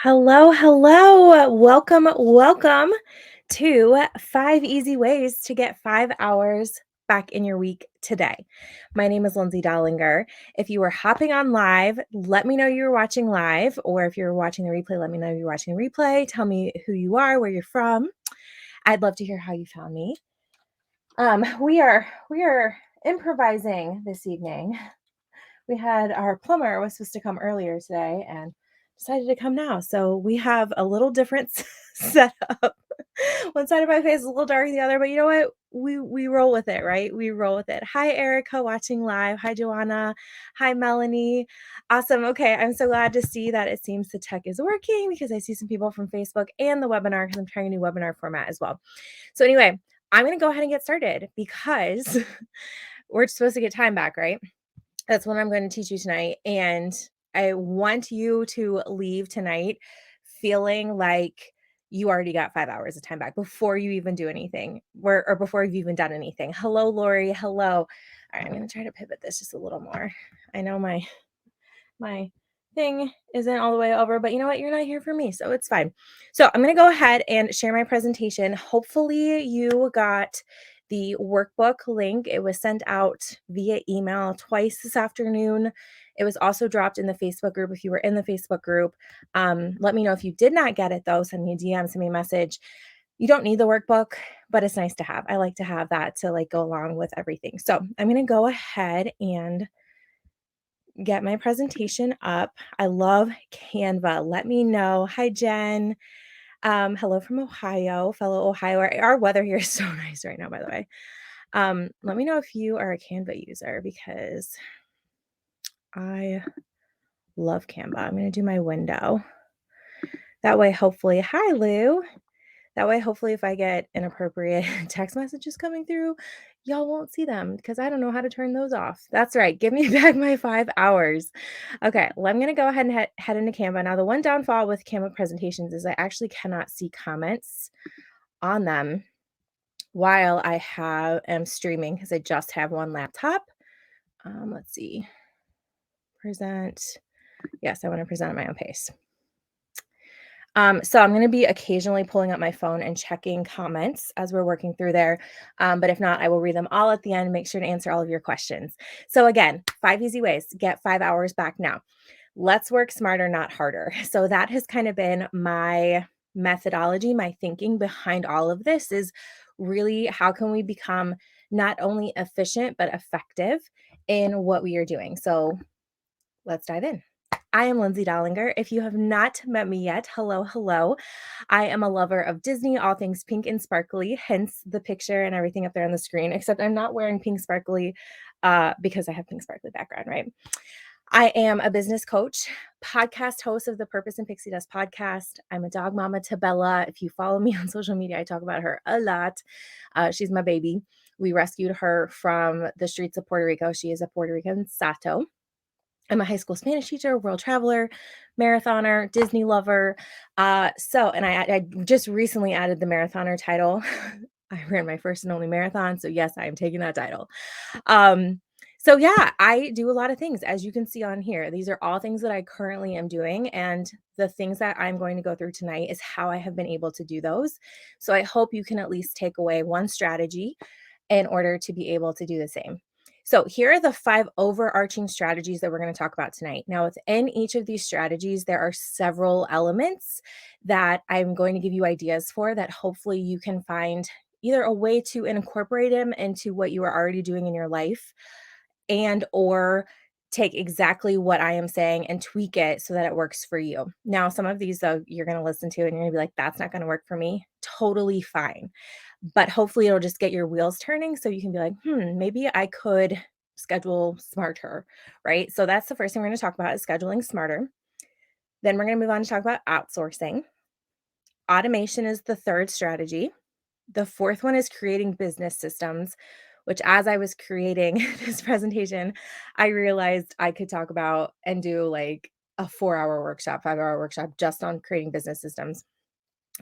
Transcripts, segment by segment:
Hello, hello. Welcome to 5 easy ways to get 5 hours back in your week today. My name is Lindsay Dollinger. If you were hopping on live, let me know you were watching live, or if you're watching the replay, let me know you're watching the replay. Tell me who you are, where you're from. I'd love to hear how you found me. We are improvising this evening. We had our plumber was supposed to come earlier today and decided to come now. So we have a little different setup. One side of my face is a little darker than the other, but you know what? We roll with it, right? We roll with it. Hi, Erica, watching live. Hi, Joanna. Hi, Melanie. Awesome. Okay, I'm so glad to see that it seems the tech is working because I see some people from Facebook and the webinar because I'm trying a new webinar format as well. So anyway, I'm going to go ahead and get started because we're supposed to get time back, right? That's what I'm going to teach you tonight. And I want you to leave tonight feeling like you already got 5 hours of time back before you even do anything or before you've even done anything. Hello, Lori. Hello. All right, I'm going to try to pivot this just a little more. I know my thing isn't all the way over, but you know what? You're not here for me, so it's fine. So I'm going to go ahead and share my presentation. Hopefully you got the workbook link. It was sent out via email twice this afternoon. It was also dropped in the Facebook group. If you were in the Facebook group, let me know if you did not get it though. Send me a DM, send me a message. You don't need the workbook, but it's nice to have. I like to have that to like go along with everything. So I'm going to go ahead and get my presentation up. I love Canva. Let me know. Hi, Jen. Hello from Ohio, fellow Ohio. Our weather here is so nice right now, by the way. Let me know if you are a Canva user because I love Canva. I'm going to do my window. That way, hopefully, hi, Lou. That way, hopefully, if I get inappropriate text messages coming through, y'all won't see them because I don't know how to turn those off. That's right. Give me back my 5 hours. Okay, well, I'm going to go ahead and head into Canva. Now, the one downfall with Canva presentations is I actually cannot see comments on them while I am streaming because I just have one laptop. Let's see. Present. Yes, I want to present at my own pace. So I'm going to be occasionally pulling up my phone and checking comments as we're working through there. But if not, I will read them all at the end. Make sure to answer all of your questions. So again, 5 easy ways to get 5 hours back now. Let's work smarter, not harder. So that has kind of been my methodology, my thinking behind all of this is really how can we become not only efficient, but effective in what we are doing. So let's dive in. I am Lindsay Dollinger. If you have not met me yet, hello, hello. I am a lover of Disney, all things pink and sparkly, hence the picture and everything up there on the screen, except I'm not wearing pink sparkly because I have pink sparkly background, right? I am a business coach, podcast host of the Purpose and Pixie Dust podcast. I'm a dog mama to Bella. If you follow me on social media, I talk about her a lot. She's my baby. We rescued her from the streets of Puerto Rico. She is a Puerto Rican Sato. I'm a high school Spanish teacher, world traveler, marathoner, Disney lover. And I just recently added the marathoner title. I ran my first and only marathon. So yes, I am taking that title. So yeah, I do a lot of things as you can see on here. These are all things that I currently am doing. And the things that I'm going to go through tonight is how I have been able to do those. So I hope you can at least take away one strategy in order to be able to do the same. So here are the 5 overarching strategies that we're going to talk about tonight. Now, within each of these strategies, there are several elements that I'm going to give you ideas for that hopefully you can find either a way to incorporate them into what you are already doing in your life and or take exactly what I am saying and tweak it so that it works for you. Now, some of these though, you're going to listen to and you're going to be like, that's not going to work for me. Totally fine. But hopefully it'll just get your wheels turning so you can be like, maybe I could schedule smarter, right? So that's the first thing we're going to talk about is scheduling smarter. Then we're going to move on to talk about outsourcing. Automation is the third strategy. The fourth one is creating business systems, which as I was creating this presentation, I realized I could talk about and do like a 4-hour workshop, 5-hour workshop just on creating business systems.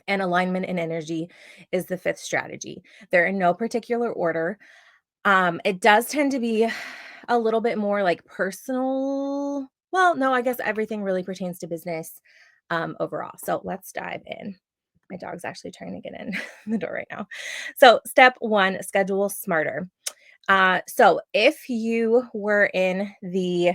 And alignment and energy is the fifth strategy. They're in no particular order. It does tend to be a little bit more like personal. Well, no, I guess everything really pertains to business. overall. So let's dive in. My dog's actually trying to get in the door right now. So, step one, schedule smarter. So, if you were in the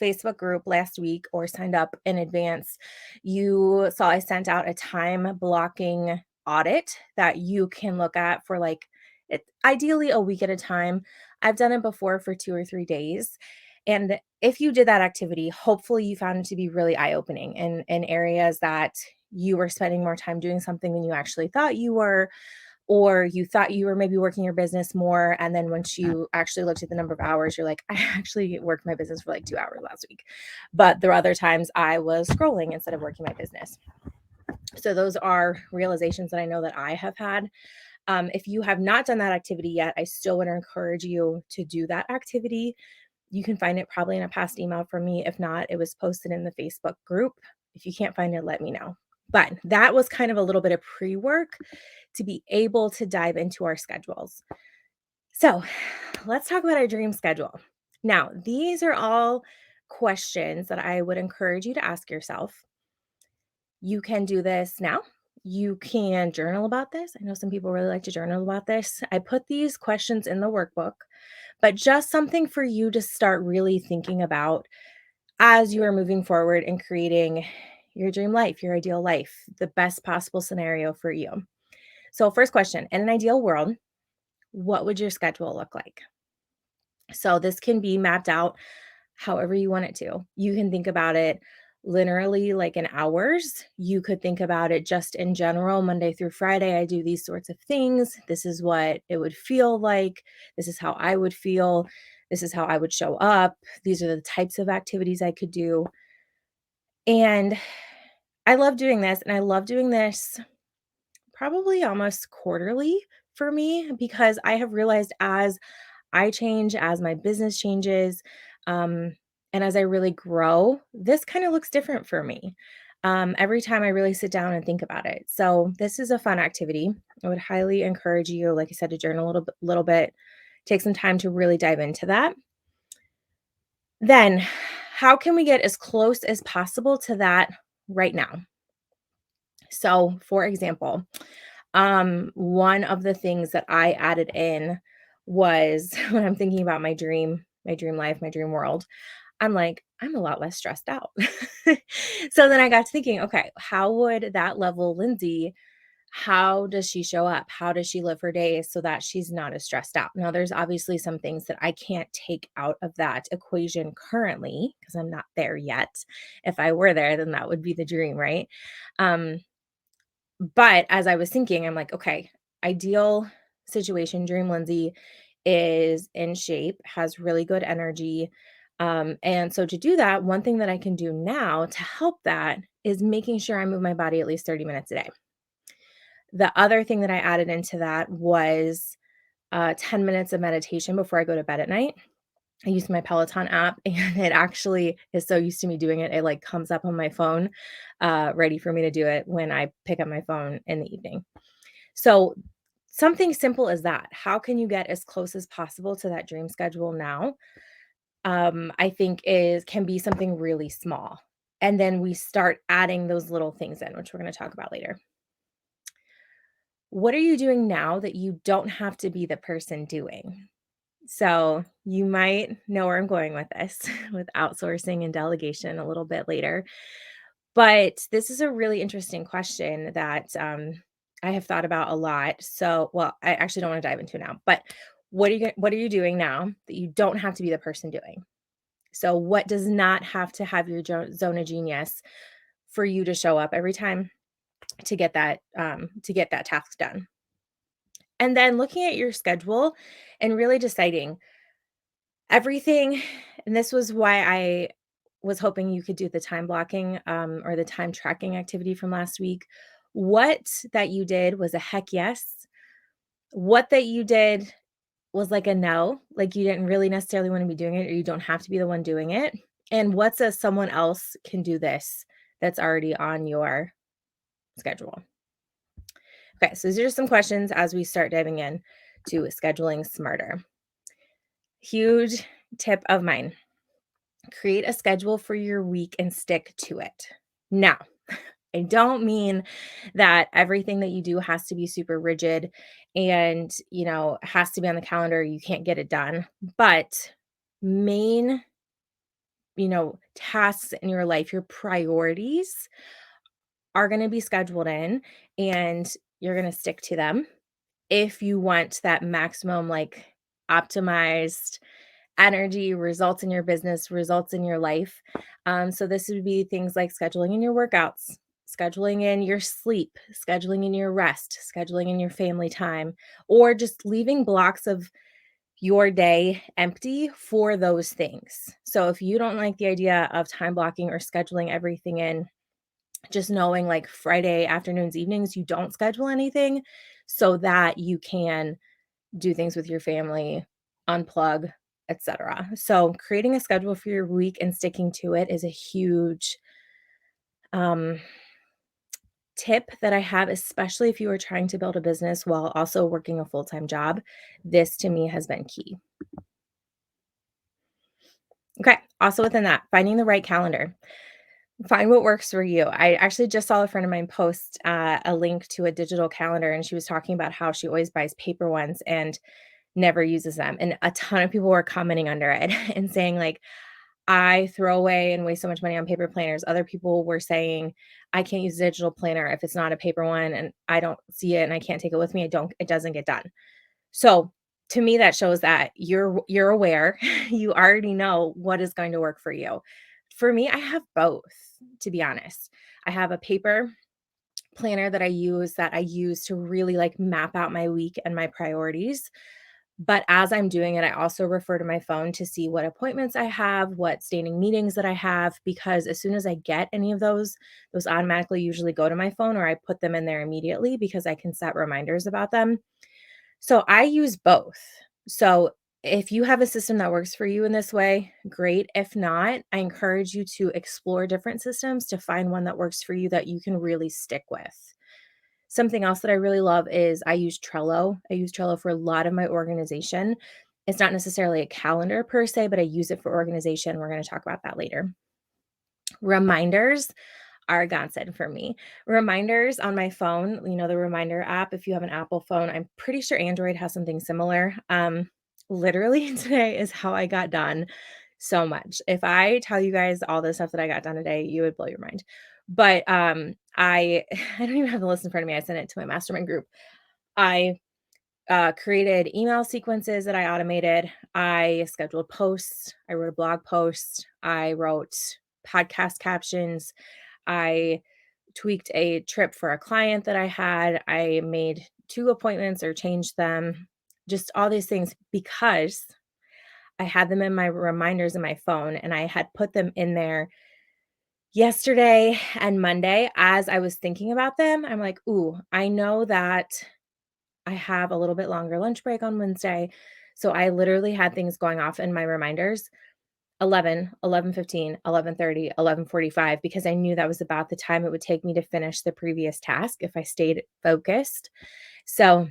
Facebook group last week or signed up in advance, you saw I sent out a time blocking audit that you can look at for like ideally a week at a time. I've done it before for 2 or 3 days. And if you did that activity, hopefully you found it to be really eye opening in areas that you were spending more time doing something than you actually thought you were, or you thought you were maybe working your business more. And then once you actually looked at the number of hours, you're like, I actually worked my business for like 2 hours last week. But there were other times I was scrolling instead of working my business. So those are realizations that I know that I have had. If you have not done that activity yet, I still want to encourage you to do that activity. You can find it probably in a past email from me. If not, it was posted in the Facebook group. If you can't find it, let me know. But that was kind of a little bit of pre work to be able to dive into our schedules. So let's talk about our dream schedule. Now, these are all questions that I would encourage you to ask yourself. You can do this now. You can journal about this. I know some people really like to journal about this. I put these questions in the workbook, but just something for you to start really thinking about as you are moving forward and creating your dream life, your ideal life, the best possible scenario for you. So, first question, in an ideal world, what would your schedule look like? So, this can be mapped out however you want it to. You can think about it literally like in hours. You could think about it just in general, Monday through Friday. I do these sorts of things. This is what it would feel like. This is how I would feel. This is how I would show up. These are the types of activities I could do. And I love doing this. And I love doing this probably almost quarterly for me because I have realized as I change, as my business changes, um, and as I really grow, this kind of looks different for me every time I really sit down and think about it. So this is a fun activity. I would highly encourage you, like I said, to journal a little bit, take some time to really dive into that. Then, how can we get as close as possible to that right now? So, for example, one of the things that I added in was when I'm thinking about my dream life, my dream world, I'm like, I'm a lot less stressed out. So then I got to thinking, okay, how would that level Lindsay, how does she show up? How does she live her day so that she's not as stressed out? Now, there's obviously some things that I can't take out of that equation currently because I'm not there yet. If I were there, then that would be the dream, right? Um, but as I was thinking, I'm like, okay, ideal situation, dream Lindsay is in shape, has really good energy. And so to do that, one thing that I can do now to help that is making sure I move my body at least 30 minutes a day. The other thing that I added into that was 10 minutes of meditation before I go to bed at night. I use my Peloton app and it actually is so used to me doing it. It like comes up on my phone, ready for me to do it when I pick up my phone in the evening. So something simple as that. How can you get as close as possible to that dream schedule now? I think is can be something really small. And then we start adding those little things in, which we're going to talk about later. What are you doing now that you don't have to be the person doing? So you might know where I'm going with this with outsourcing and delegation a little bit later. But this is a really interesting question that I have thought about a lot. So, well, I actually don't want to dive into it now. But what are you doing now that you don't have to be the person doing? So, what does not have to have your zone of genius for you to show up every time to get that task done? And then looking at your schedule and really deciding everything, and this was why I was hoping you could do the time blocking, or the time tracking activity from last week. What that you did was a heck yes. What that you did was like a no, like you didn't really necessarily want to be doing it, or you don't have to be the one doing it. And what says someone else can do this that's already on your schedule? Okay, so these are some questions as we start diving in to scheduling smarter. Huge tip of mine, create a schedule for your week and stick to it. Now, I don't mean that everything that you do has to be super rigid and, has to be on the calendar. You can't get it done. But main, tasks in your life, your priorities are going to be scheduled in and you're going to stick to them if you want that maximum, like, optimized energy, results in your business, results in your life. So this would be things like scheduling in your workouts, scheduling in your sleep, scheduling in your rest, scheduling in your family time, or just leaving blocks of your day empty for those things. So if you don't like the idea of time blocking or scheduling everything in, just knowing like Friday afternoons, evenings, you don't schedule anything so that you can do things with your family, unplug, etc. So creating a schedule for your week and sticking to it is a huge um, tip that I have, especially if you are trying to build a business while also working a full-time job. This to me has been key. Okay. Also within that, finding the right calendar. Find what works for you. I actually just saw a friend of mine post a link to a digital calendar, and she was talking about how she always buys paper ones and never uses them. And a ton of people were commenting under it and saying, like, I throw away and waste so much money on paper planners. Other people were saying, I can't use a digital planner if it's not a paper one and I don't see it and I can't take it with me. It doesn't get done. So to me, that shows that you're aware, you already know what is going to work for you. For me, I have both, to be honest. I have a paper planner that I use to really like map out my week and my priorities. But as I'm doing it, I also refer to my phone to see what appointments I have, what standing meetings that I have, because as soon as I get any of those automatically usually go to my phone or I put them in there immediately because I can set reminders about them. So I use both. So if you have a system that works for you in this way, great. If not, I encourage you to explore different systems to find one that works for you that you can really stick with. Something else that I really love is I use Trello. I use Trello for a lot of my organization. It's not necessarily a calendar per se, but I use it for organization. We're going to talk about that later. Reminders are a godsend for me. Reminders on my phone, the reminder app, if you have an Apple phone, I'm pretty sure Android has something similar. Literally today is how I got done so much. If I tell you guys all the stuff that I got done today, you would blow your mind. But I I don't even have the list in front of me. I sent it to my mastermind group. I created email sequences that I automated. I scheduled posts. I wrote a blog post. I wrote podcast captions. I tweaked a trip for a client that I had. I made 2 appointments or changed them. Just all these things because I had them in my reminders in my phone and I had put them in there yesterday and Monday as I was thinking about them. I'm like, "Ooh, I know that I have a little bit longer lunch break on Wednesday." So I literally had things going off in my reminders 11, 11:15, 11:30, 11:45 because I knew that was about the time it would take me to finish the previous task if I stayed focused. So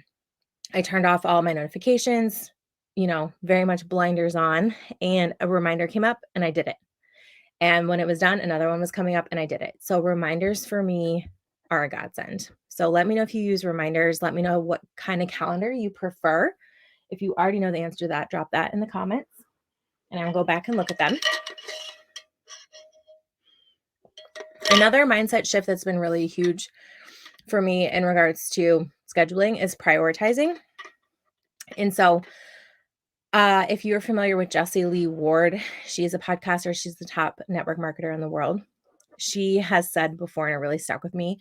I turned off all my notifications, very much blinders on, and a reminder came up and I did it. And when it was done, another one was coming up and I did it. So reminders for me are a godsend. So let me know if you use reminders. Let me know what kind of calendar you prefer. If you already know the answer to that, drop that in the comments and I'll go back and look at them. Another mindset shift that's been really huge for me in regards to scheduling is prioritizing. And so, if you're familiar with Jessie Lee Ward, she is a podcaster. She's the top network marketer in the world. She has said before, and it really stuck with me,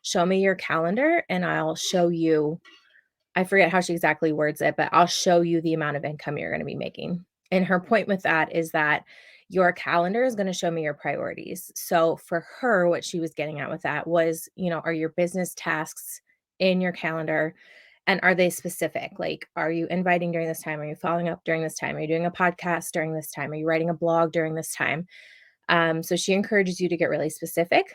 show me your calendar and I'll show you, I forget how she exactly words it, but I'll show you the amount of income you're going to be making. And her point with that is that your calendar is going to show me your priorities. So for her, what she was getting at with that was, are your business tasks in your calendar and are they specific? Like, are you inviting during this time? Are you following up during this time? Are you doing a podcast during this time? Are you writing a blog during this time? So she encourages you to get really specific.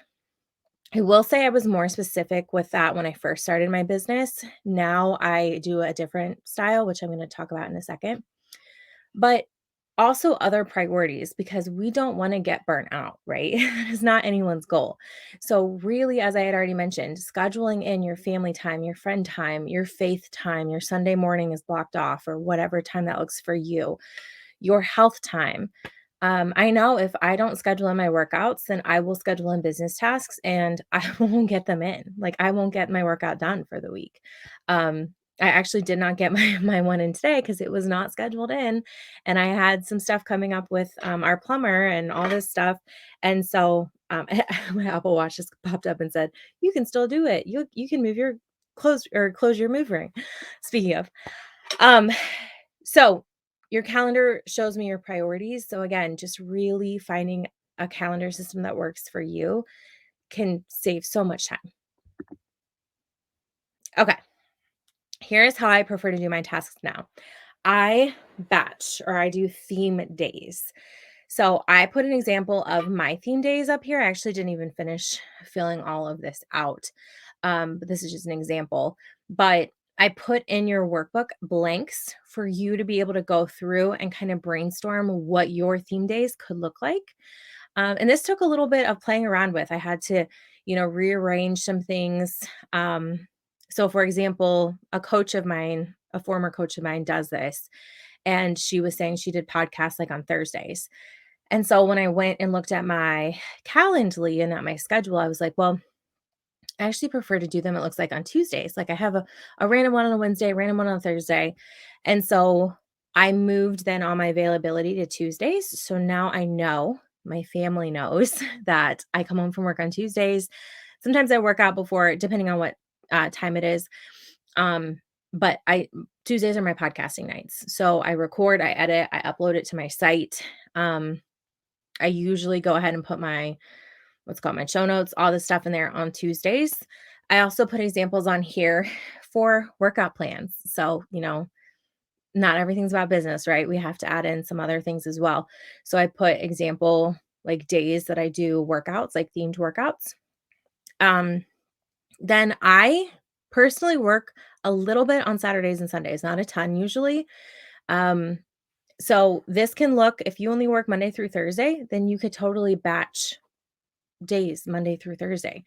I will say I was more specific with that when I first started my business. Now I do a different style, which I'm going to talk about in a second. But Also other priorities because we don't wanna get burnt out, right? That is not anyone's goal. So really, as I had already mentioned, scheduling in your family time, your friend time, your faith time, your Sunday morning is blocked off or whatever time that looks for you, your health time. I know if I don't schedule in my workouts, then I will schedule in business tasks and I won't get them in. Like I won't get my workout done for the week. I actually did not get my one in today because it was not scheduled in, and I had some stuff coming up with our plumber and all this stuff, and so my Apple Watch just popped up and said, "You can still do it. You can move your close your move ring." Speaking of, um, so your calendar shows me your priorities. So again, just really finding a calendar system that works for you can save so much time. Okay, here's how I prefer to do my tasks now. I batch or I do theme days. So I put an example of my theme days up here. I actually didn't even finish filling all of this out. But this is just an example. But I put in your workbook blanks for you to be able to go through and kind of brainstorm what your theme days could look like. And this took a little bit of playing around with. I had to, rearrange some things. So, for example, a former coach of mine does this, and she was saying she did podcasts like on Thursdays. And so when I went and looked at my Calendly and at my schedule, I was like, well, I actually prefer to do them, it looks like, on Tuesdays. Like I have a random one on a Wednesday, random one on a Thursday. And so I moved then all my availability to Tuesdays. So now I know, my family knows that I come home from work on Tuesdays. Sometimes I work out before, depending on what time it is. Um, but Tuesdays are my podcasting nights. So I record, I edit, I upload it to my site. I usually go ahead and put my what's called my show notes, all this stuff in there on Tuesdays. I also put examples on here for workout plans. So, not everything's about business, right? We have to add in some other things as well. So I put example like days that I do workouts, like themed workouts. Um, then I personally work a little bit on Saturdays and Sundays, not a ton usually. Um, so this can look, if you only work Monday through Thursday, then you could totally batch days, Monday through Thursday.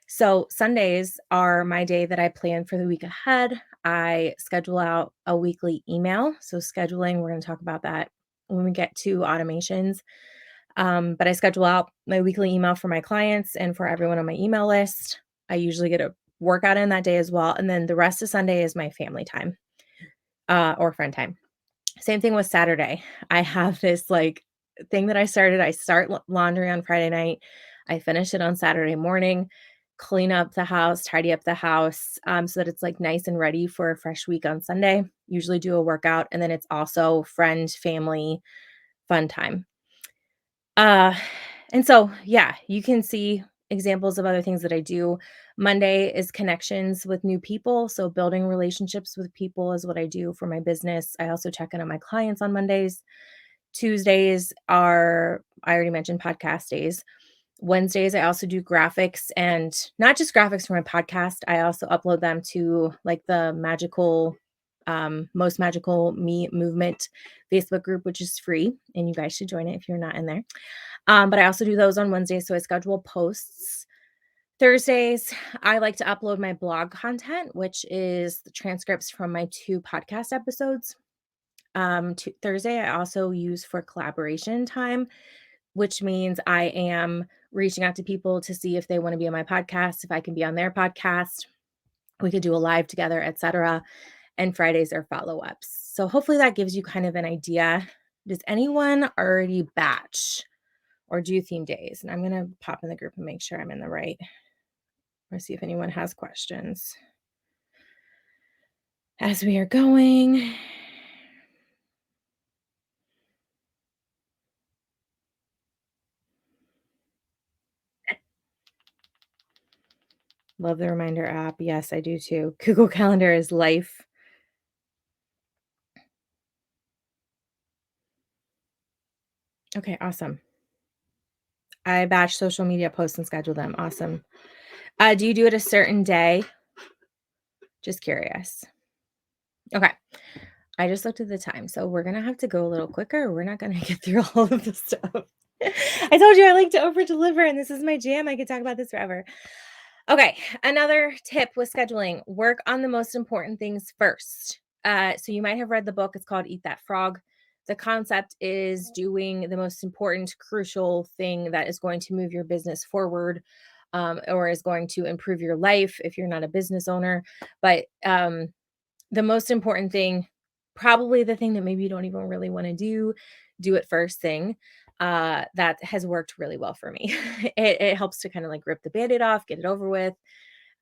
So Sundays are my day that I plan for the week ahead. I schedule out a weekly email. So scheduling, we're going to talk about that when we get to automations. But I schedule out my weekly email for my clients and for everyone on my email list. I usually get a workout in that day as well. And then the rest of Sunday is my family time or friend time. Same thing with Saturday. I have this like thing that I started. I start laundry on Friday night. I finish it on Saturday morning, clean up the house, tidy up the house so that it's like nice and ready for a fresh week on Sunday. Usually do a workout. And then it's also friend, family, fun time. And so, yeah, you can see examples of other things that I do. Monday is connections with new people. So, building relationships with people is what I do for my business. I also check in on my clients on Mondays. Tuesdays are, I already mentioned, podcast days. Wednesdays, I also do graphics and not just graphics for my podcast. I also upload them to like the most magical me movement Facebook group, which is free. And you guys should join it if you're not in there. But I also do those on Wednesdays, so I schedule posts. Thursdays, I like to upload my blog content, which is the transcripts from my 2 podcast episodes. Thursday, I also use for collaboration time, which means I am reaching out to people to see if they want to be on my podcast, if I can be on their podcast. We could do a live together, etc. And Fridays are follow-ups. So hopefully that gives you kind of an idea. Does anyone already batch or do theme days? And I'm going to pop in the group and make sure I'm in the right, or see if anyone has questions as we are going. Love the reminder app. Yes, I do too. Google Calendar is life. Okay, awesome. I batch social media posts and schedule them. Awesome. Do you do it a certain day? Just curious. Okay. I just looked at the time, so we're gonna have to go a little quicker, or we're not gonna get through all of the stuff. I told you I like to over deliver, and this is my jam. I could talk about this forever. Okay, another tip with scheduling: work on the most important things first. So you might have read the book. It's called Eat That Frog. The concept is doing the most important, crucial thing that is going to move your business forward, or is going to improve your life if you're not a business owner. But the most important thing, probably the thing that maybe you don't even really want to do it first thing. That has worked really well for me. It helps to kind of like rip the band-aid off, get it over with.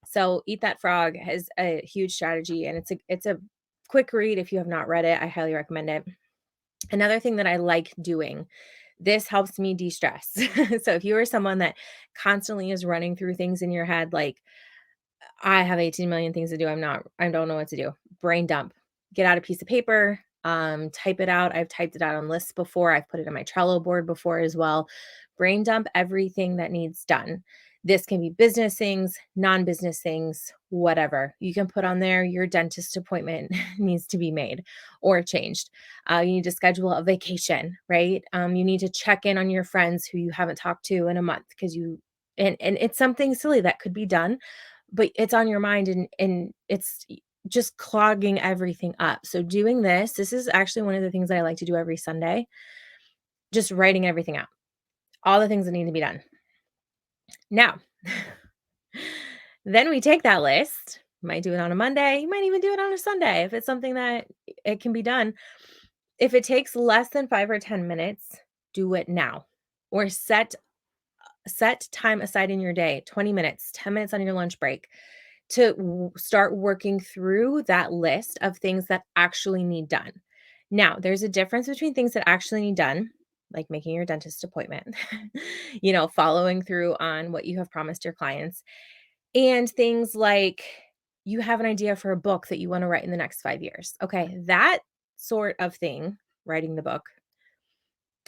So Eat That Frog has a huge strategy, and it's a quick read. If you have not read it, I highly recommend it. Another thing that I like doing, this helps me de-stress. So if you are someone that constantly is running through things in your head, like, I have 18 million things to do. I don't know what to do. Brain dump. Get out a piece of paper, type it out. I've typed it out on lists before. I've put it on my Trello board before as well. Brain dump everything that needs done. This can be business things, non-business things, whatever. You can put on there your dentist appointment needs to be made or changed. You need to schedule a vacation, right? You need to check in on your friends who you haven't talked to in a month because and it's something silly that could be done, but it's on your mind, and it's just clogging everything up. So doing this is actually one of the things that I like to do every Sunday, just writing everything out, all the things that need to be done. Now, then we take that list, you might do it on a Monday, you might even do it on a Sunday if it's something that it can be done. If it takes less than 5 or 10 minutes, do it now, or set time aside in your day, 20 minutes, 10 minutes on your lunch break, to start working through that list of things that actually need done. Now, there's a difference between things that actually need done, like making your dentist appointment, following through on what you have promised your clients, and things like you have an idea for a book that you want to write in the next 5 years. Okay, that sort of thing, writing the book,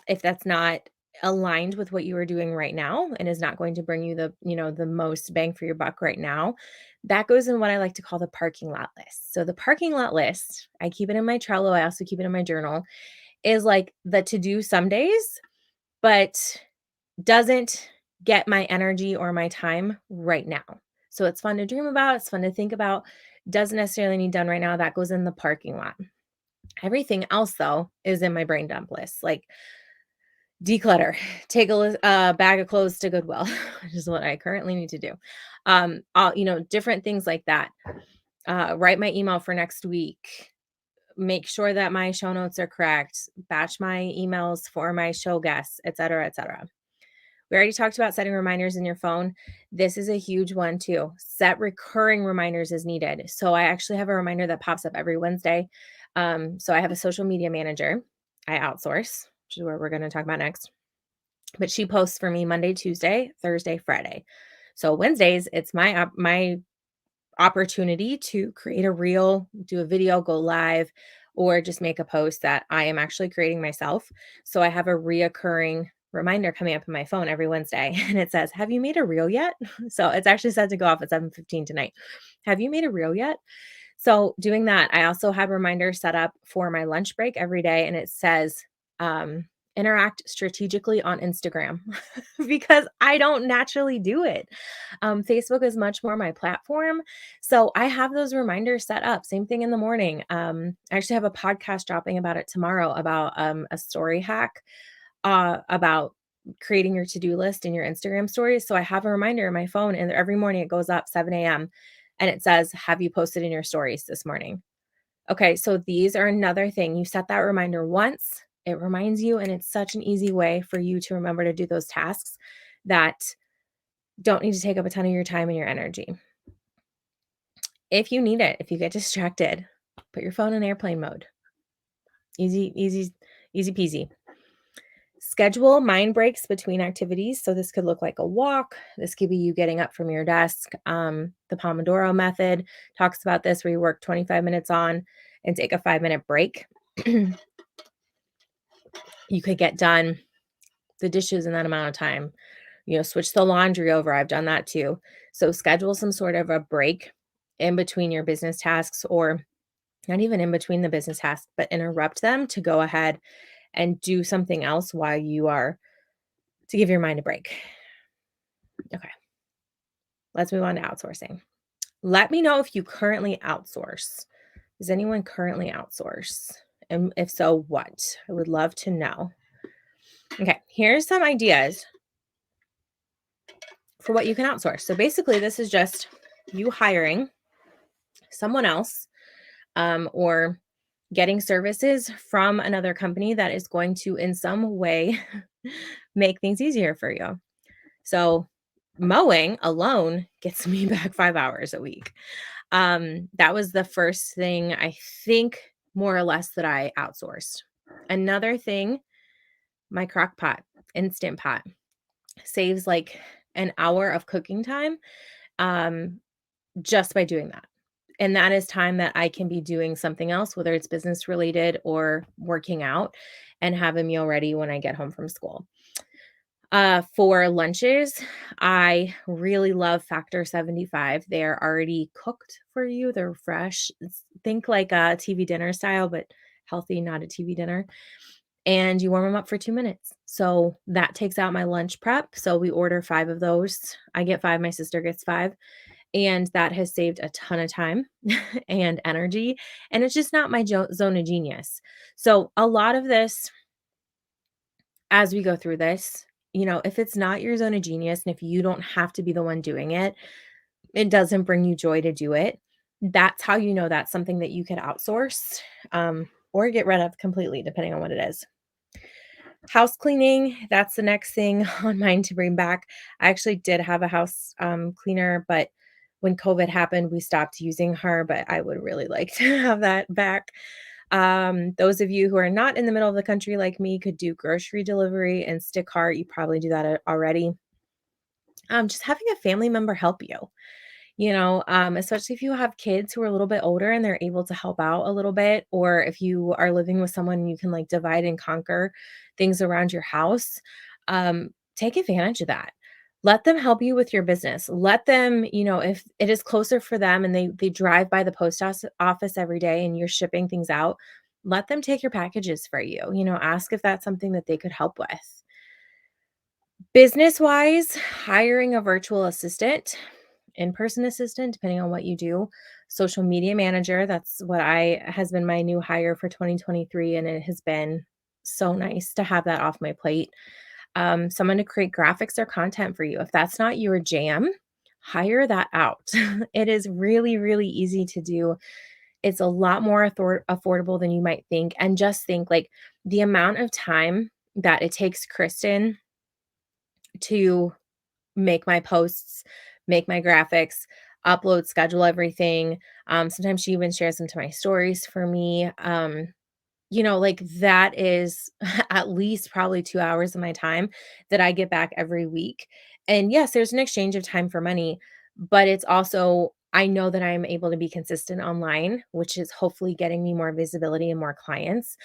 if that's not aligned with what you are doing right now and is not going to bring you the most bang for your buck right now, that goes in what I like to call the parking lot list. So the parking lot list, I keep it in my Trello, I also keep it in my journal, is like the to do some days, but doesn't get my energy or my time right now. So it's fun to dream about, it's fun to think about, doesn't necessarily need done right now. That goes in the parking lot. Everything else though is in my brain dump list. Like, declutter, take a bag of clothes to Goodwill, which is what I currently need to do. Different things like that. Write my email for next week. Make sure that my show notes are correct. Batch my emails for my show guests, et cetera, et cetera. We already talked about setting reminders in your phone. This is a huge one too. Set recurring reminders as needed. So I actually have a reminder that pops up every Wednesday. So I have a social media manager I outsource, which is where we're going to talk about next. But she posts for me Monday, Tuesday, Thursday, Friday. So Wednesdays, it's my opportunity to create a reel, do a video, go live, or just make a post that I am actually creating myself. So I have a reoccurring reminder coming up in my phone every Wednesday, and it says, "Have you made a reel yet?" So it's actually set to go off at 7:15 tonight. Have you made a reel yet? So doing that, I also have reminders set up for my lunch break every day, and it says, interact strategically on Instagram because I don't naturally do it. Facebook is much more my platform. So I have those reminders set up. Same thing in the morning. I actually have a podcast dropping about it tomorrow about a story hack about creating your to-do list in your Instagram stories. So I have a reminder in my phone, and every morning it goes up 7 a.m. and it says, "Have you posted in your stories this morning?" Okay, so these are another thing. You set that reminder once, it reminds you, and it's such an easy way for you to remember to do those tasks that don't need to take up a ton of your time and your energy. If you need it, if you get distracted, put your phone in airplane mode. Easy, easy, easy peasy. Schedule mind breaks between activities. So this could look like a walk. This could be you getting up from your desk. The Pomodoro method talks about this, where you work 25 minutes on and take a 5-minute break. You could get done the dishes in that amount of time. Switch the laundry over. I've done that too. So schedule some sort of a break in between your business tasks, or not even in between the business tasks, but interrupt them to go ahead and do something else while you are to give your mind a break. Okay, let's move on to outsourcing. Let me know if you currently outsource. Does anyone currently outsource? And if so, what? I would love to know. Okay, here's some ideas for what you can outsource. So basically, this is just you hiring someone else or getting services from another company that is going to, in some way, make things easier for you. So, mowing alone gets me back 5 hours a week. That was the first thing I think, more or less, that I outsourced. Another thing, my crock pot, instant pot, saves like an hour of cooking time um, just by doing that. And that is time that I can be doing something else, whether it's business related or working out, and have a meal ready when I get home from school. For lunches, I really love Factor 75. They're already cooked for you. They're fresh. Think like a TV dinner style, but healthy, not a TV dinner. And you warm them up for 2 minutes. So that takes out my lunch prep. So we order 5 of those. I get 5, my sister gets 5, and that has saved a ton of time and energy, and it's just not my zone of genius. So a lot of this, as we go through this, if it's not your zone of genius and if you don't have to be the one doing it, it doesn't bring you joy to do it. That's how you know that's something that you could outsource or get rid of completely, depending on what it is. House cleaning, that's the next thing on mine to bring back. I actually did have a house cleaner, but when COVID happened, we stopped using her, but I would really like to have that back. Those of you who are not in the middle of the country like me could do grocery delivery and Instacart. You probably do that already. Just having a family member help you, especially if you have kids who are a little bit older and they're able to help out a little bit, or if you are living with someone, you can like divide and conquer things around your house. Take advantage of that. Let them help you with your business. Let them, if it is closer for them and they drive by the office every day and you're shipping things out, let them take your packages for you. Ask if that's something that they could help with. Business wise, hiring a virtual assistant, in-person assistant, depending on what you do, social media manager, that's what has been my new hire for 2023, and it has been so nice to have that off my plate. Someone to create graphics or content for you. If that's not your jam, hire that out. It is really, really easy to do. It's a lot more affordable than you might think. And just think like the amount of time that it takes Kristen to make my posts, make my graphics, upload, schedule everything. Sometimes she even shares them to my stories for me. Like that is at least probably 2 hours of my time that I get back every week. And yes, there's an exchange of time for money, but it's also, I know that I'm able to be consistent online, which is hopefully getting me more visibility and more clients.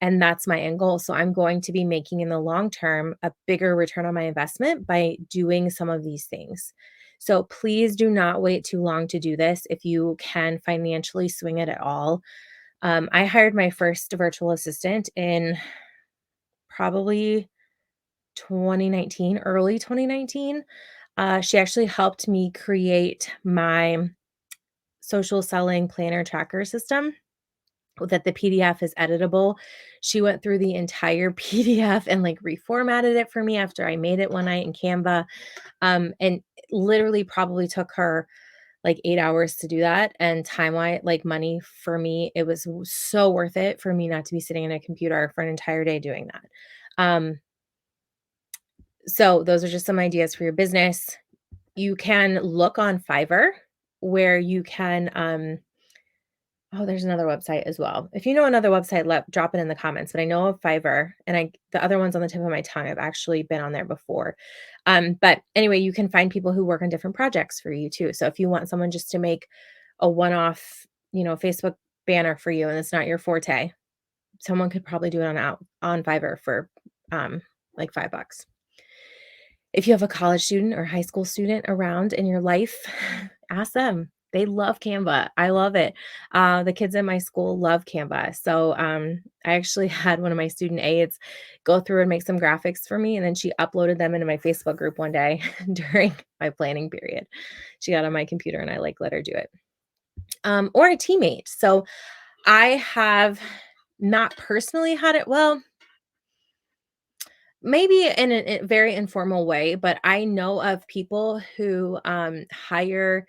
And that's my end goal. So I'm going to be making in the long term a bigger return on my investment by doing some of these things. So please do not wait too long to do this if you can financially swing it at all. I hired my first virtual assistant in probably 2019, early 2019. She actually helped me create my social selling planner tracker system that the PDF is editable. She went through the entire PDF and like reformatted it for me after I made it one night in Canva. And literally probably took her like 8 hours to do that, and time-wise, like money for me, it was so worth it for me not to be sitting in a computer for an entire day doing that. Um, so those are just some ideas for your business. You can look on Fiverr where you can, oh, there's another website as well. If you know another website, drop it in the comments. But I know of Fiverr, and the other one's on the tip of my tongue. I've actually been on there before. But anyway, you can find people who work on different projects for you too. So if you want someone just to make a one-off, Facebook banner for you, and it's not your forte, someone could probably do it on Fiverr for like $5. If you have a college student or high school student around in your life, ask them. They love Canva. I love it. The kids in my school love Canva. So I actually had one of my student aides go through and make some graphics for me, and then she uploaded them into my Facebook group one day during my planning period. She got on my computer, and I like let her do it. Or a teammate. So I have not personally had it. Well, maybe in a very informal way, but I know of people who hire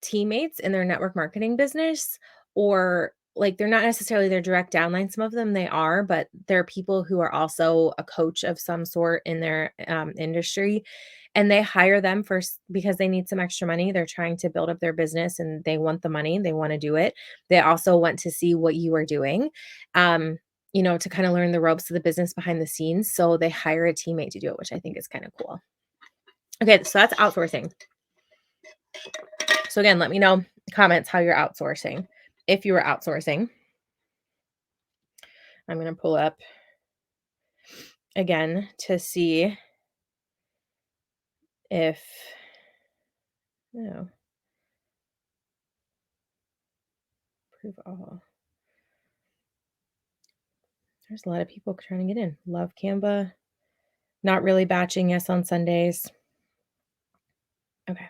teammates in their network marketing business, or like they're not necessarily their direct downline. Some of them they are, but they're people who are also a coach of some sort in their industry. And they hire them first because they need some extra money. They're trying to build up their business and they want the money. They want to do it. They also want to see what you are doing, um, to kind of learn the ropes of the business behind the scenes. So they hire a teammate to do it, which I think is kind of cool. Okay, so that's outsourcing. So again, let me know in the comments how you're outsourcing. If you were outsourcing, I'm going to pull up again to see if, no, prove all. There's a lot of people trying to get in. Love Canva. Not really batching, yes, on Sundays. Okay.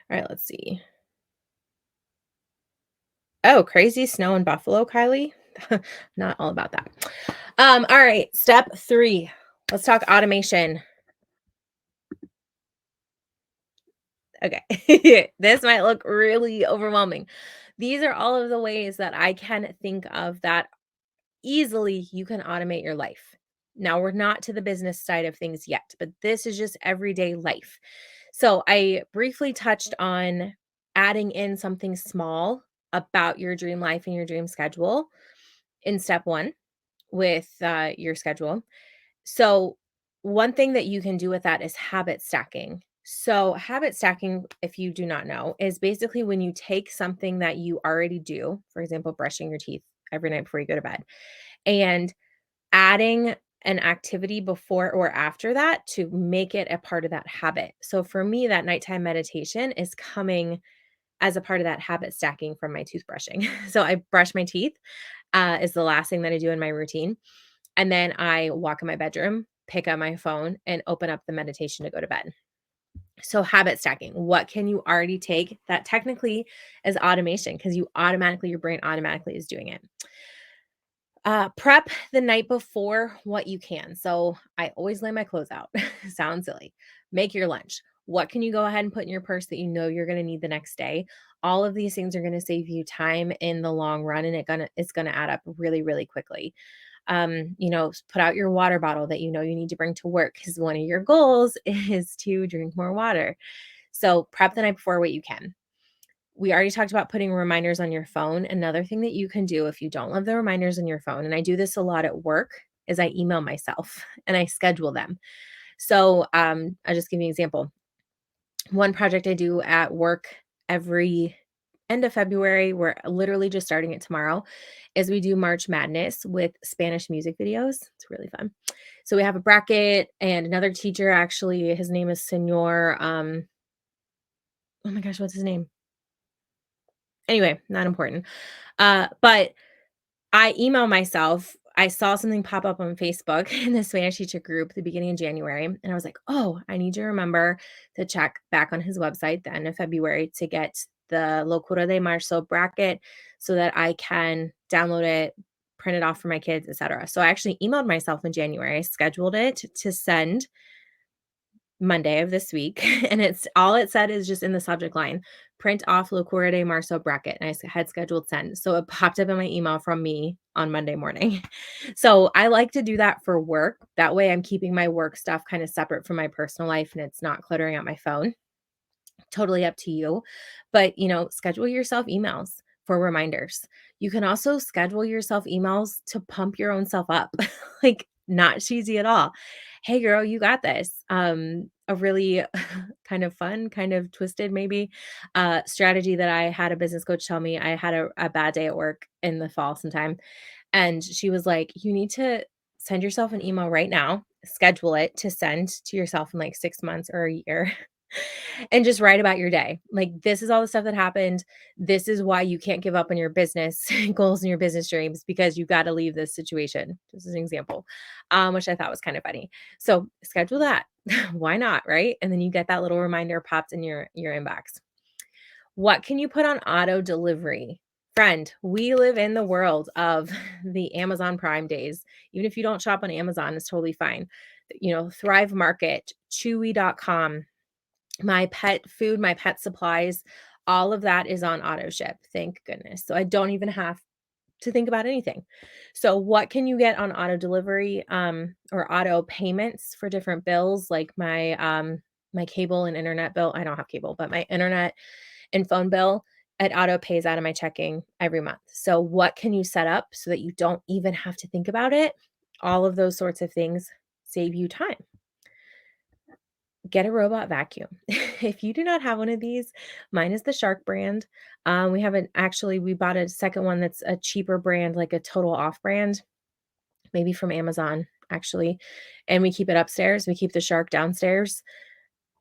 All right, let's see. Oh, crazy snow in Buffalo, Kylie. Not all about that. All right, step 3. Let's talk automation. Okay. This might look really overwhelming. These are all of the ways that I can think of that easily you can automate your life. Now, we're not to the business side of things yet, but this is just everyday life. So, I briefly touched on adding in something small about your dream life and your dream schedule in step 1 with your schedule. So, one thing that you can do with that is habit stacking. So, habit stacking, if you do not know, is basically when you take something that you already do, for example, brushing your teeth every night before you go to bed, and adding an activity before or after that to make it a part of that habit. So, for me, that nighttime meditation is coming as a part of that habit stacking from my toothbrushing. So, I brush my teeth, is the last thing that I do in my routine. And then I walk in my bedroom, pick up my phone, and open up the meditation to go to bed. So, habit stacking, what can you already take that technically is automation because your brain automatically is doing it. Prep the night before what you can. So, I always lay my clothes out. Sounds silly. Make your lunch. What can you go ahead and put in your purse that you know you're going to need the next day? All of these things are going to save you time in the long run, and it's gonna add up really, really quickly. Put out your water bottle that you know you need to bring to work because one of your goals is to drink more water. So prep the night before what you can. We already talked about putting reminders on your phone. Another thing that you can do if you don't love the reminders on your phone, and I do this a lot at work, is I email myself and I schedule them. So I'll just give you an example. One project I do at work every end of February, we're literally just starting it tomorrow, is we do March Madness with Spanish music videos. It's really fun. So we have a bracket and another teacher, actually, his name is Senor. Oh my gosh, what's his name? Anyway, not important. But I email myself. I saw something pop up on Facebook in the Spanish teacher group at the beginning of January. And I was like, oh, I need to remember to check back on his website the end of February to get the Locura de Marzo bracket so that I can download it, print it off for my kids, etc. So I actually emailed myself in January. I scheduled it to send Monday of this week, and it's all it said is just in the subject line, print off Locura de Marzo bracket, and I had scheduled send. So it popped up in my email from me on Monday morning. So I like to do that for work. That way I'm keeping my work stuff kind of separate from my personal life and it's not cluttering out my phone. Totally up to you. But, schedule yourself emails for reminders. You can also schedule yourself emails to pump your own self up. Like, not cheesy at all. Hey girl, you got this. A really kind of fun, kind of twisted maybe strategy that I had a business coach tell me. I had a bad day at work in the fall sometime. And she was like, you need to send yourself an email right now, schedule it to send to yourself in like 6 months or a year. and just write about your day. Like, this is all the stuff that happened. This is why you can't give up on your business goals and your business dreams because you got to leave this situation. Just as an example, which I thought was kind of funny. So schedule that. Why not? Right. And then you get that little reminder popped in your inbox. What can you put on auto delivery? Friend, we live in the world of the Amazon Prime days. Even if you don't shop on Amazon, it's totally fine. Thrive Market, chewy.com, my pet food, my pet supplies, all of that is on auto ship. Thank goodness. So I don't even have to think about anything. So what can you get on auto delivery or auto payments for different bills like my cable and internet bill. I don't have cable, but my internet and phone bill, it auto pays out of my checking every month. So what can you set up so that you don't even have to think about it? All of those sorts of things save you time. Get a robot vacuum. If you do not have one of these, mine is the Shark brand. We bought a second one that's a cheaper brand, like a total off brand, maybe from Amazon, actually. And we keep it upstairs. We keep the Shark downstairs.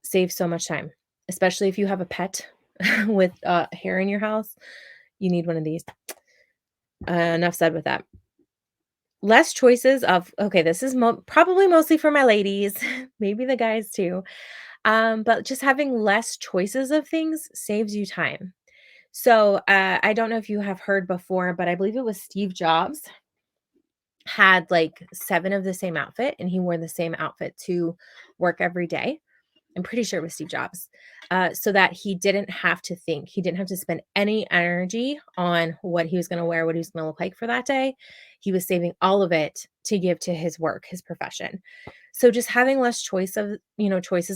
Saves so much time, especially if you have a pet with hair in your house. You need one of these. Enough said with that. Less choices of, okay, this is probably mostly for my ladies, maybe the guys too. But just having less choices of things saves you time. So I don't know if you have heard before, but I believe it was Steve Jobs had like 7 of the same outfit and he wore the same outfit to work every day. I'm pretty sure it was Steve Jobs, so that he didn't have to think. He didn't have to spend any energy on what he was going to wear, what he was going to look like for that day. He was saving all of it to give to his work, his profession. So just having less choices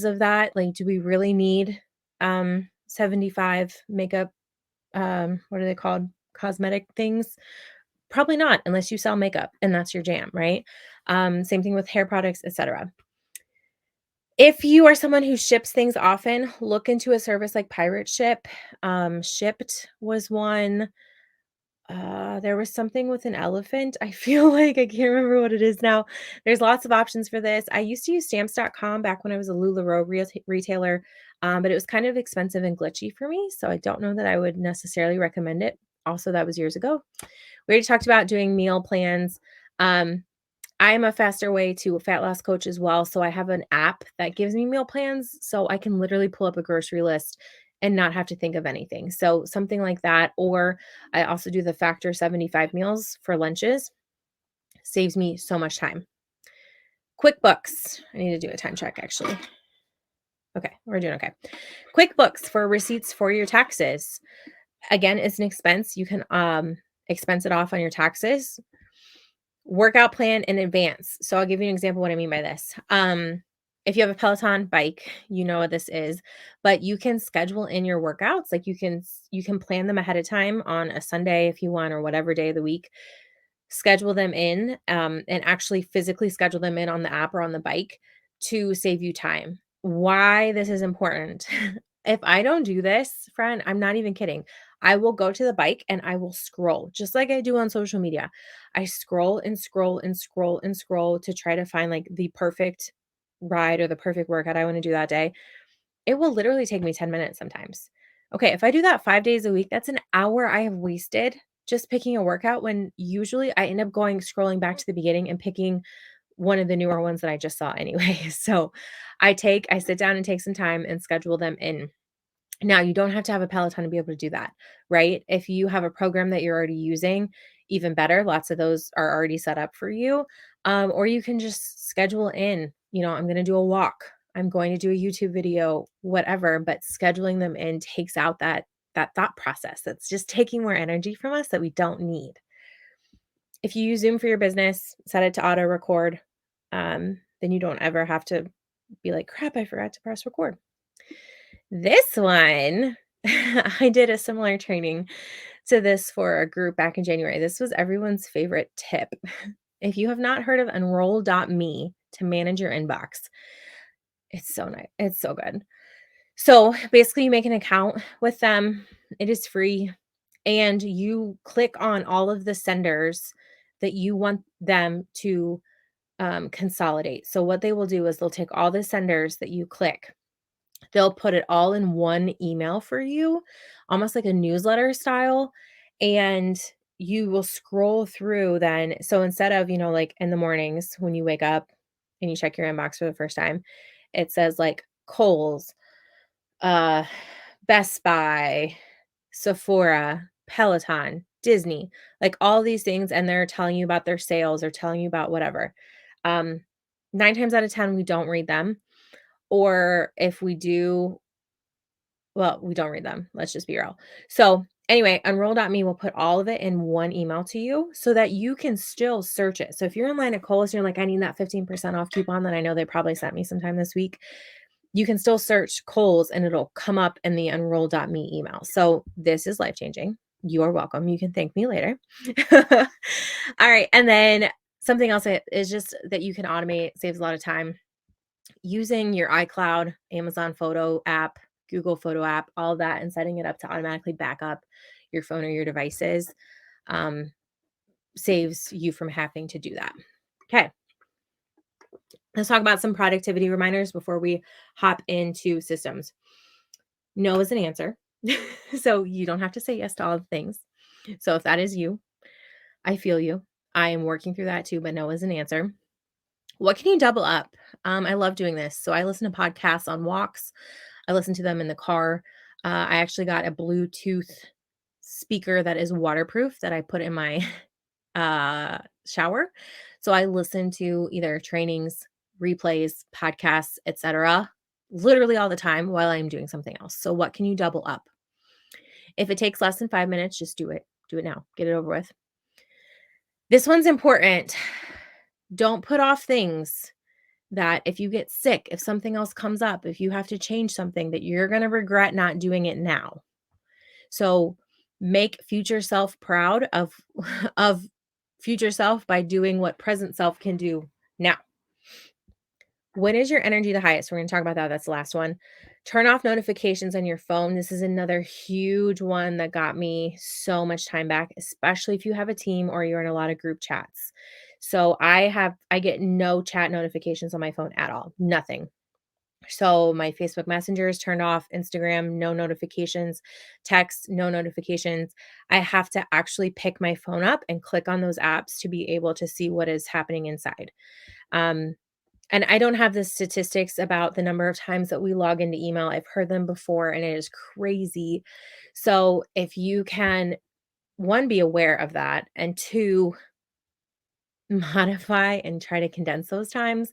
of that. Like, do we really need 75 makeup, what are they called? Cosmetic things? Probably not, unless you sell makeup and that's your jam, right? Same thing with hair products, etc. If you are someone who ships things often, look into a service like Pirate Ship. Shipped was one. There was something with an elephant. I feel like I can't remember what it is now. There's lots of options for this. I used to use stamps.com back when I was a LuLaRoe retailer, but it was kind of expensive and glitchy for me. So I don't know that I would necessarily recommend it. Also, that was years ago. We already talked about doing meal plans. Um, I am a faster way to a fat loss coach as well. So I have an app that gives me meal plans. So I can literally pull up a grocery list and not have to think of anything. So something like that. Or I also do the Factor 75 meals for lunches. Saves me so much time. QuickBooks. I need to do a time check actually. Okay, we're doing okay. QuickBooks for receipts for your taxes. Again, it's an expense. You can expense it off on your taxes. Workout plan in advance. So I'll give you an example what I mean by this. If you have a Peloton bike, you know what this is, but you can schedule in your workouts. Like you can plan them ahead of time on a Sunday if you want, or whatever day of the week. Schedule them in, and actually physically schedule them in on the app or on the bike to save you time. Why this is important. If I don't do this, friend, I'm not even kidding. I will go to the bike and I will scroll just like I do on social media. I scroll and scroll and scroll and scroll to try to find like the perfect ride or the perfect workout I want to do that day. It will literally take me 10 minutes sometimes. Okay, if I do that 5 days a week, that's an hour I have wasted just picking a workout when usually I end up going scrolling back to the beginning and picking one of the newer ones that I just saw anyway. So I sit down and take some time and schedule them in. Now, you don't have to have a Peloton to be able to do that, right? If you have a program that you're already using, even better. Lots of those are already set up for you. Or you can just schedule in, I'm going to do a walk. I'm going to do a YouTube video, whatever, but scheduling them in takes out that thought process. That's just taking more energy from us that we don't need. If you use Zoom for your business, set it to auto record. Then you don't ever have to be like, crap, I forgot to press record. This one, I did a similar training to this for a group back in January. This was everyone's favorite tip. If you have not heard of enroll.me to manage your inbox, it's so nice. It's so good. So basically, you make an account with them. It is free. And you click on all of the senders that you want them to consolidate. So what they will do is they'll take all the senders that you click They'll put it all in one email for you, almost like a newsletter style, and you will scroll through then. So instead of, like in the mornings when you wake up and you check your inbox for the first time, it says like Kohl's, uh, Best Buy, Sephora, Peloton, Disney, like all these things, and they're telling you about their sales or telling you about whatever. Um, 9 times out of 10, we don't read them, or if we do, well, we don't read them. Let's just be real. So, anyway, Unroll.me will put all of it in one email to you so that you can still search it. So, if you're in line at Kohl's and you're like, I need that 15% off coupon that I know they probably sent me sometime this week, you can still search Kohl's and it'll come up in the Unroll.me email. So, this is life changing. You are welcome. You can thank me later. All right. And then something else that is just that you can automate, saves a lot of time, using your iCloud, Amazon Photo app, Google Photo app, all of that, and setting it up to automatically back up your phone or your devices, um, saves you from having to do that. Okay. Let's talk about some productivity reminders before we hop into systems. No is an answer. So you don't have to say yes to all the things. So if that is you, I feel you. I am working through that too, but no is an answer. What can you double up? I love doing this. So I listen to podcasts on walks. I listen to them in the car. I actually got a Bluetooth speaker that is waterproof that I put in my shower. So I listen to either trainings, replays, podcasts, etc., literally all the time while I'm doing something else. So what can you double up? If it takes less than 5 minutes, just do it. Do it now. Get it over with. This one's important. Don't put off things that if you get sick, if something else comes up, if you have to change something, that you're going to regret not doing it now. So make future self proud of of future self by doing what present self can do now. When is your energy the highest? We're going to talk about that. That's the last one. Turn off notifications on your phone. This is another huge one that got me so much time back, especially if you have a team or you're in a lot of group chats. So I get no chat notifications on my phone at all. Nothing. So my Facebook Messenger is turned off, Instagram, no notifications, text, no notifications. I have to actually pick my phone up and click on those apps to be able to see what is happening inside. Um, and I don't have the statistics about the number of times that we log into email. I've heard them before and it is crazy. So if you can, one, be aware of that, and two, modify and try to condense those times,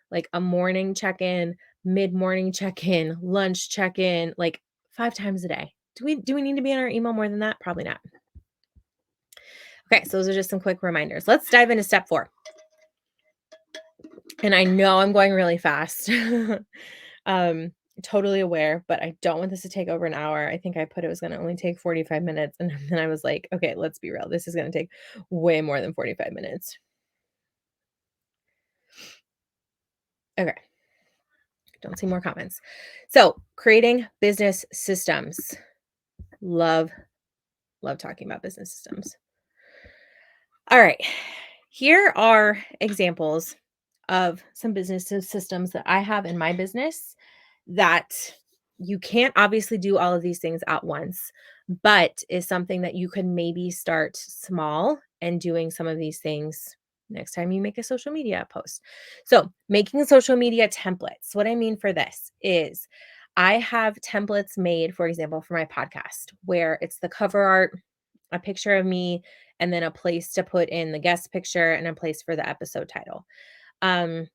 like a morning check-in, mid-morning check-in, lunch check-in, like 5 times a day. Do we need to be in our email more than that? Probably not. Okay, so those are just some quick reminders. Let's dive into step 4. And I know I'm going really fast. Totally aware, but I don't want this to take over an hour. I think I put it was going to only take 45 minutes. And then I was like, okay, let's be real. This is going to take way more than 45 minutes. Okay. Don't see more comments. So creating business systems. Love talking about business systems. All right. Here are examples of some business systems that I have in my business that you can't obviously do all of these things at once, but is something that you can maybe start small and doing some of these things next time you make a social media post. So, making social media templates. What I mean for this is I have templates made, for example, for my podcast, where it's the cover art, a picture of me, and then a place to put in the guest picture and a place for the episode title. Um,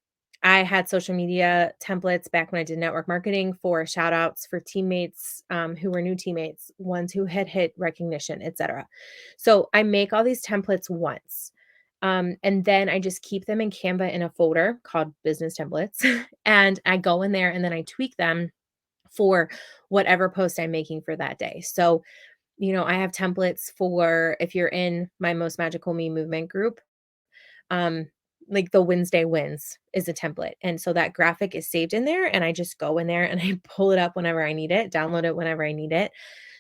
I had social media templates back when I did network marketing for shout outs for teammates who were new teammates, ones who had hit recognition, etc. So I make all these templates once. And then I just keep them in Canva in a folder called business templates. And I go in there and then I tweak them for whatever post I'm making for that day. So, I have templates for if you're in my Most Magical Me movement group, um, like the Wednesday wins is a template. And so that graphic is saved in there and I just go in there and I pull it up whenever I need it, download it whenever I need it.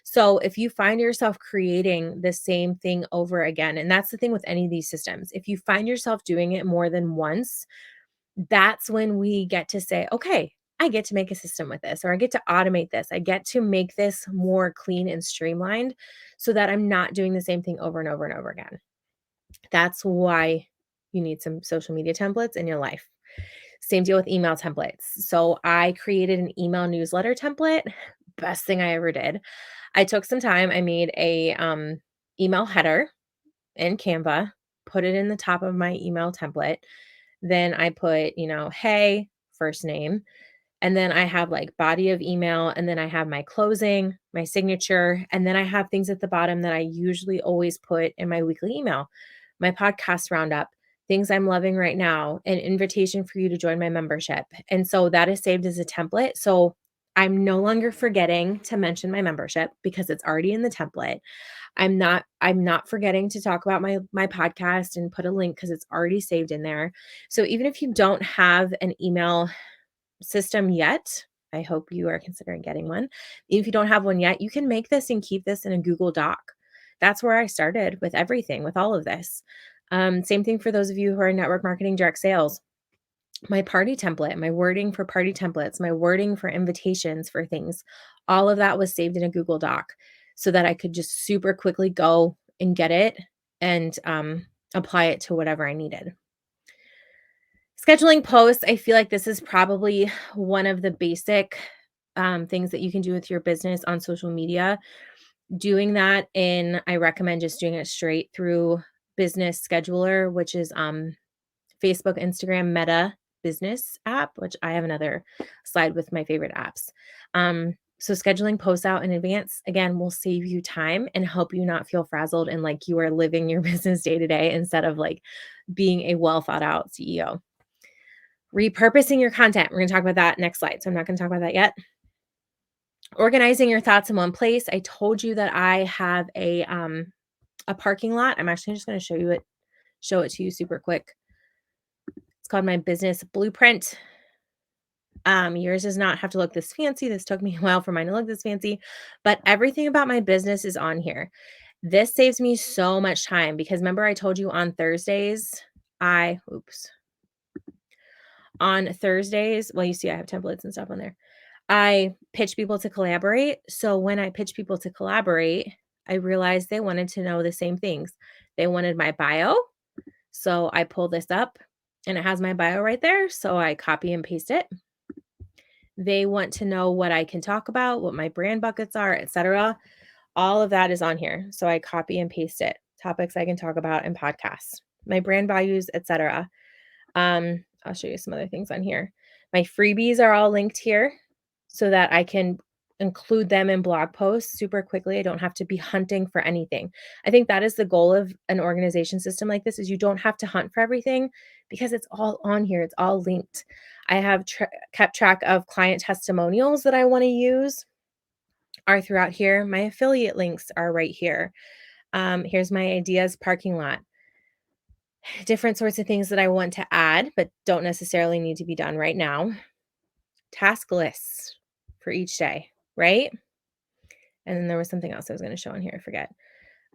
So if you find yourself creating the same thing over again, and that's the thing with any of these systems, if you find yourself doing it more than once, that's when we get to say, okay, I get to make a system with this, or I get to automate this. I get to make this more clean and streamlined so that I'm not doing the same thing over and over and over again. That's why you need some social media templates in your life. Same deal with email templates. So I created an email newsletter template. Best thing I ever did. I took some time. I made a email header in Canva, put it in the top of my email template. Then I put, hey, first name. And then I have like body of email. And then I have my closing, my signature. And then I have things at the bottom that I usually always put in my weekly email, my podcast roundup, things I'm loving right now, an invitation for you to join my membership. And so that is saved as a template. So I'm no longer forgetting to mention my membership because it's already in the template. I'm not forgetting to talk about my podcast and put a link because it's already saved in there. So even if you don't have an email system yet, I hope you are considering getting one. If you don't have one yet, you can make this and keep this in a Google Doc. That's where I started with everything, with all of this. Same thing for those of you who are in network marketing, direct sales. My party template, my wording for party templates, my wording for invitations for things, all of that was saved in a Google Doc so that I could just super quickly go and get it and apply it to whatever I needed. Scheduling posts, I feel like this is probably one of the basic things that you can do with your business on social media. Doing that I recommend just doing it straight through Business Scheduler, which is Facebook, Instagram, Meta business app, which I have another slide with my favorite apps. So scheduling posts out in advance, again, will save you time and help you not feel frazzled and like you are living your business day to day instead of like being a well thought out CEO. Repurposing your content. We're going to talk about that next slide. So I'm not going to talk about that yet. Organizing your thoughts in one place. I told you that I have a parking lot. I'm actually just going to show it to you super quick. It's called my business blueprint. Yours does not have to look this fancy. This took me a while for mine to look this fancy, but everything about my business is on here. This saves me so much time because remember I told you on Thursdays, on Thursdays, well, you see I have templates and stuff on there. I pitch people to collaborate. So when I pitch people to collaborate, I realized they wanted to know the same things. They wanted my bio. So I pull this up and it has my bio right there. So I copy and paste it. They want to know what I can talk about, what my brand buckets are, etc. All of that is on here. So I copy and paste it. Topics I can talk about in podcasts, my brand values, etc. I'll show you some other things on here. My freebies are all linked here so that I can include them in blog posts super quickly. I don't have to be hunting for anything. I think that is the goal of an organization system like this is you don't have to hunt for everything because it's all on here. It's all linked. I have kept track of client testimonials that I want to use are throughout here. My affiliate links are right here. Here's my ideas parking lot. Different sorts of things that I want to add, but don't necessarily need to be done right now. Task lists for each day, right? And then there was something else I was going to show on here. I forget.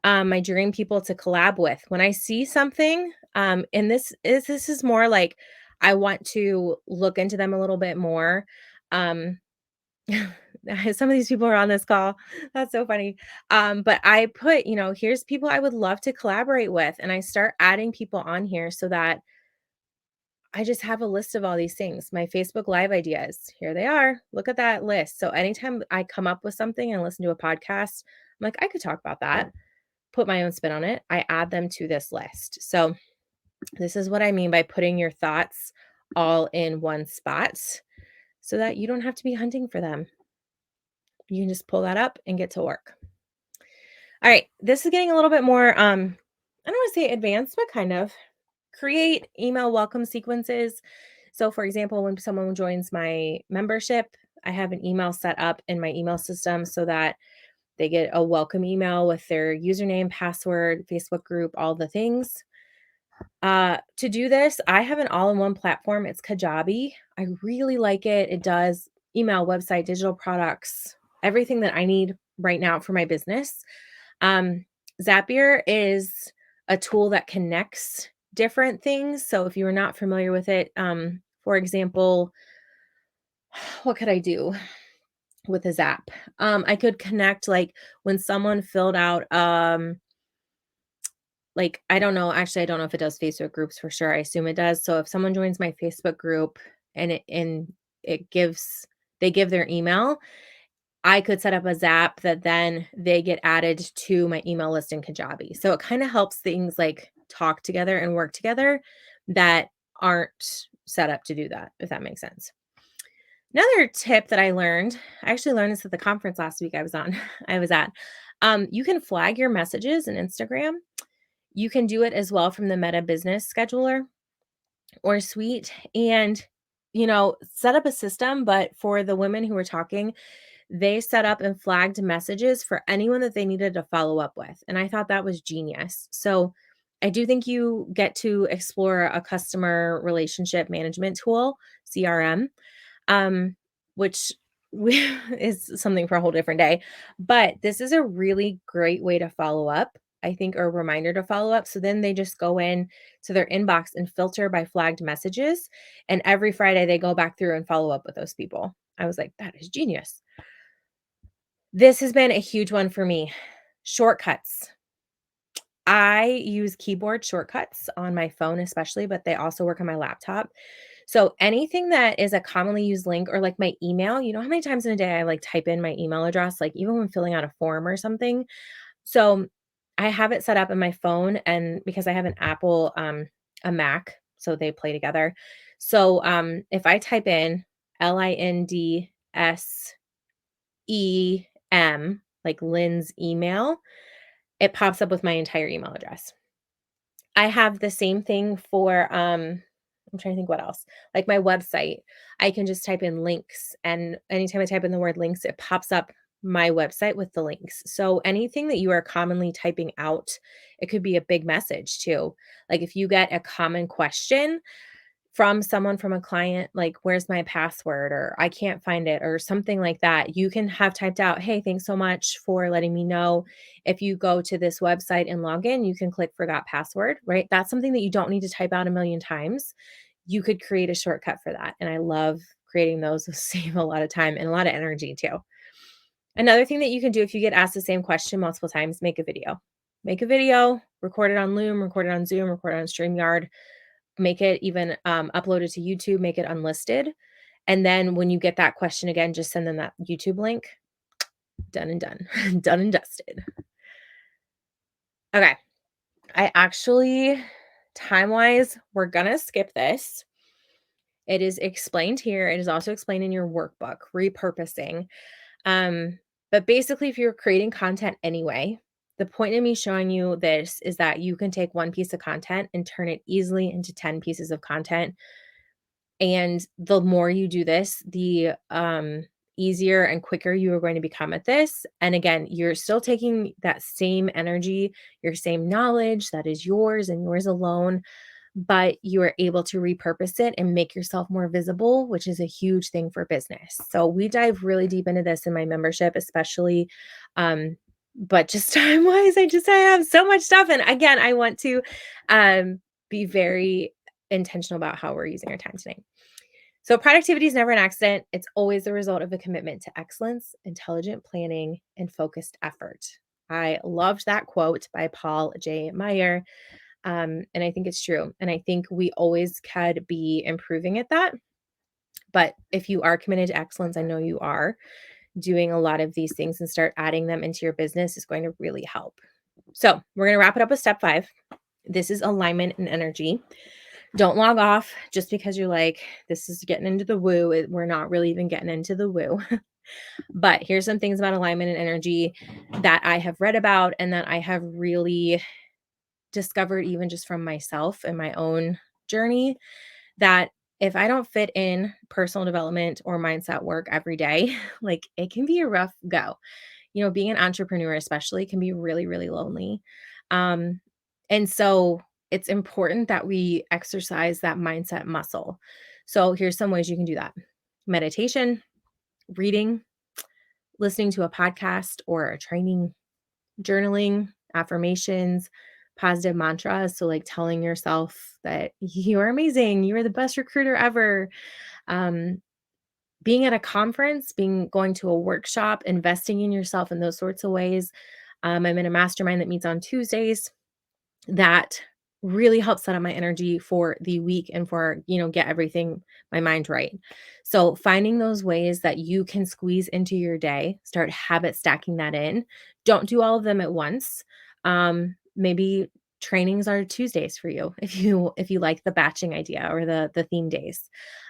My dream people to collab with. When I see something, and this is more like I want to look into them a little bit more. Some of these people are on this call. That's so funny. But I put, here's people I would love to collaborate with. And I start adding people on here so that I just have a list of all these things. My Facebook Live ideas, here they are. Look at that list. So anytime I come up with something and listen to a podcast, I'm like, I could talk about that, put my own spin on it. I add them to this list. So this is what I mean by putting your thoughts all in one spot so that you don't have to be hunting for them. You can just pull that up and get to work. All right, this is getting a little bit more, I don't want to say advanced, but kind of. Create email welcome sequences. So for example, when someone joins my membership, I have an email set up in my email system so that they get a welcome email with their username, password, Facebook group, all the things. To do this, I have an all-in-one platform. It's Kajabi. I really like it. It does email, website, digital products, everything that I need right now for my business. Zapier is a tool that connects different things. So if you are not familiar with it, for example, What could I do with a Zap? I could connect, like, when someone filled out, like, I don't know, actually, I don't know if it does Facebook groups for sure, I assume it does. So if someone joins my Facebook group and it gives they give their email, I could set up a Zap that then they get added to my email list in Kajabi. So it kinda helps things, like, talk together and work together that aren't set up to do that, if that makes sense. Another tip that I actually learned this at the conference last week I was on I was at. You can flag your messages in Instagram. You can do it as well from the Meta Business Scheduler or Suite, and, set up a system, but for the women who were talking, they set up and flagged messages for anyone that they needed to follow up with, and I thought that was genius. So, I do think you get to explore a customer relationship management tool, CRM, um, which we is something for a whole different day. But this is a really great way to follow up, I think, or a reminder to follow up. So then they just go in to their inbox and filter by flagged messages. And every Friday they go back through and follow up with those people. I was like, that is genius. This has been a huge one for me. Shortcuts. I use keyboard shortcuts on my phone, especially, but they also work on my laptop. So anything that is a commonly used link or like my email, you know how many times in a day I like type in my email address, like even when filling out a form or something. So I have it set up in my phone, and because I have an Apple, a Mac, so they play together. So if I type in LINDSEM, like Lynn's email, it pops up with my entire email address. I have the same thing for, I'm trying to think what else. Like my website, I can just type in links, and anytime I type in the word links, it pops up my website with the links. So anything that you are commonly typing out, it could be a big message too. Like if you get a common question from someone, from a client, like, "Where's my password?" or "I can't find it," or something like that, you can have typed out, "Hey, thanks so much for letting me know. If you go to this website and log in, you can click forgot password," right? That's something that you don't need to type out a million times. You could create a shortcut for that, and I love creating those. Those save a lot of time and a lot of energy too. Another thing that you can do if you get asked the same question multiple times, make a video. Make a video, record it on Loom, record it on Zoom, record it on StreamYard, make it even, upload it to YouTube, make it unlisted, and then when you get that question again, just send them that YouTube link. Done and done. Done and dusted. Okay. I actually time-wise, we're gonna skip this. It is explained here. It is also explained in your workbook, repurposing. Um, but basically, if you're creating content anyway, the point of me showing you this is that you can take one piece of content and turn it easily into 10 pieces of content. And the more you do this, the easier and quicker you are going to become at this. And again, you're still taking that same energy, your same knowledge that is yours and yours alone, but you are able to repurpose it and make yourself more visible, which is a huge thing for business. So we dive really deep into this in my membership, especially. But just time wise, I have so much stuff. And again, I want to be very intentional about how we're using our time today. So, productivity is never an accident. It's always the result of a commitment to excellence, intelligent planning, and focused effort. I loved that quote by Paul J. Meyer. And I think it's true. And I think we always could be improving at that. But if you are committed to excellence, I know you are, doing a lot of these things and start adding them into your business is going to really help. So, we're going to wrap it up with step 5. This is alignment and energy. Don't log off just because you're like, this is getting into the woo. We're not really even getting into the woo. But here's some things about alignment and energy that I have read about and that I have really discovered, even just from myself and my own journey, that if I don't fit in personal development or mindset work every day, like it can be a rough go. Being an entrepreneur, especially, can be really, really lonely. Um, and so it's important that we exercise that mindset muscle. So here's some ways you can do that: meditation, reading, listening to a podcast or a training, journaling, affirmations, positive mantras. So, like telling yourself that you are amazing, you are the best recruiter ever. Um, being at a conference, going to a workshop, investing in yourself in those sorts of ways. I'm in a mastermind that meets on Tuesdays that really helps set up my energy for the week and for, get everything, my mind right. So finding those ways that you can squeeze into your day, start habit stacking that in. Don't do all of them at once. Maybe trainings are Tuesdays for you if you like the batching idea or the theme days.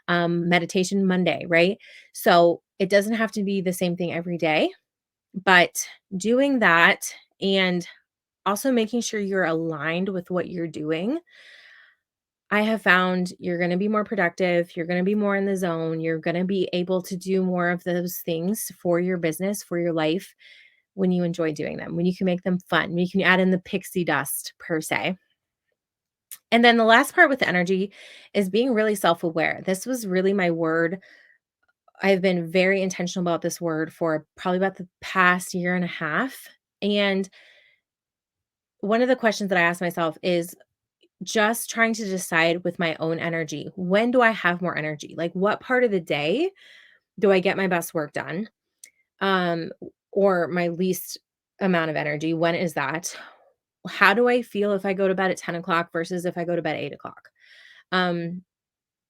Meditation Monday, right? So it doesn't have to be the same thing every day, but doing that and also making sure you're aligned with what you're doing, I have found you're going to be more productive. You're going to be more in the zone. You're going to be able to do more of those things for your business, for your life when you enjoy doing them, when you can make them fun, when you can add in the pixie dust per se. And then the last part with energy is being really self aware. This was really my word. I've been very intentional about this word for probably about the past year and a half. And one of the questions that I ask myself is, just trying to decide with my own energy, when do I have more energy? Like, what part of the day do I get my best work done? Um, or my least amount of energy? When is that? How do I feel if I go to bed at 10 o'clock versus if I go to bed at 8 o'clock? Um,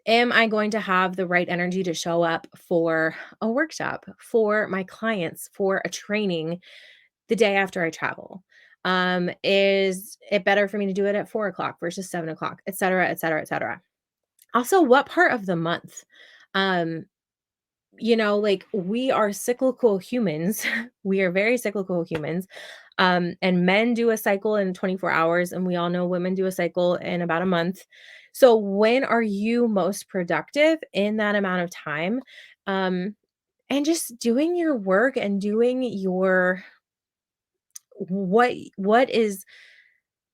am I going to have the right energy to show up for a workshop, for my clients, for a training the day after I travel? Is it better for me to do it at 4 o'clock versus 7 o'clock, et cetera, et cetera, et cetera? Also, what part of the month? Um, like we are cyclical humans. We are very cyclical humans. And men do a cycle in 24 hours, and we all know women do a cycle in about a month. So, when are you most productive in that amount of time? Um, and just doing your work and doing your what is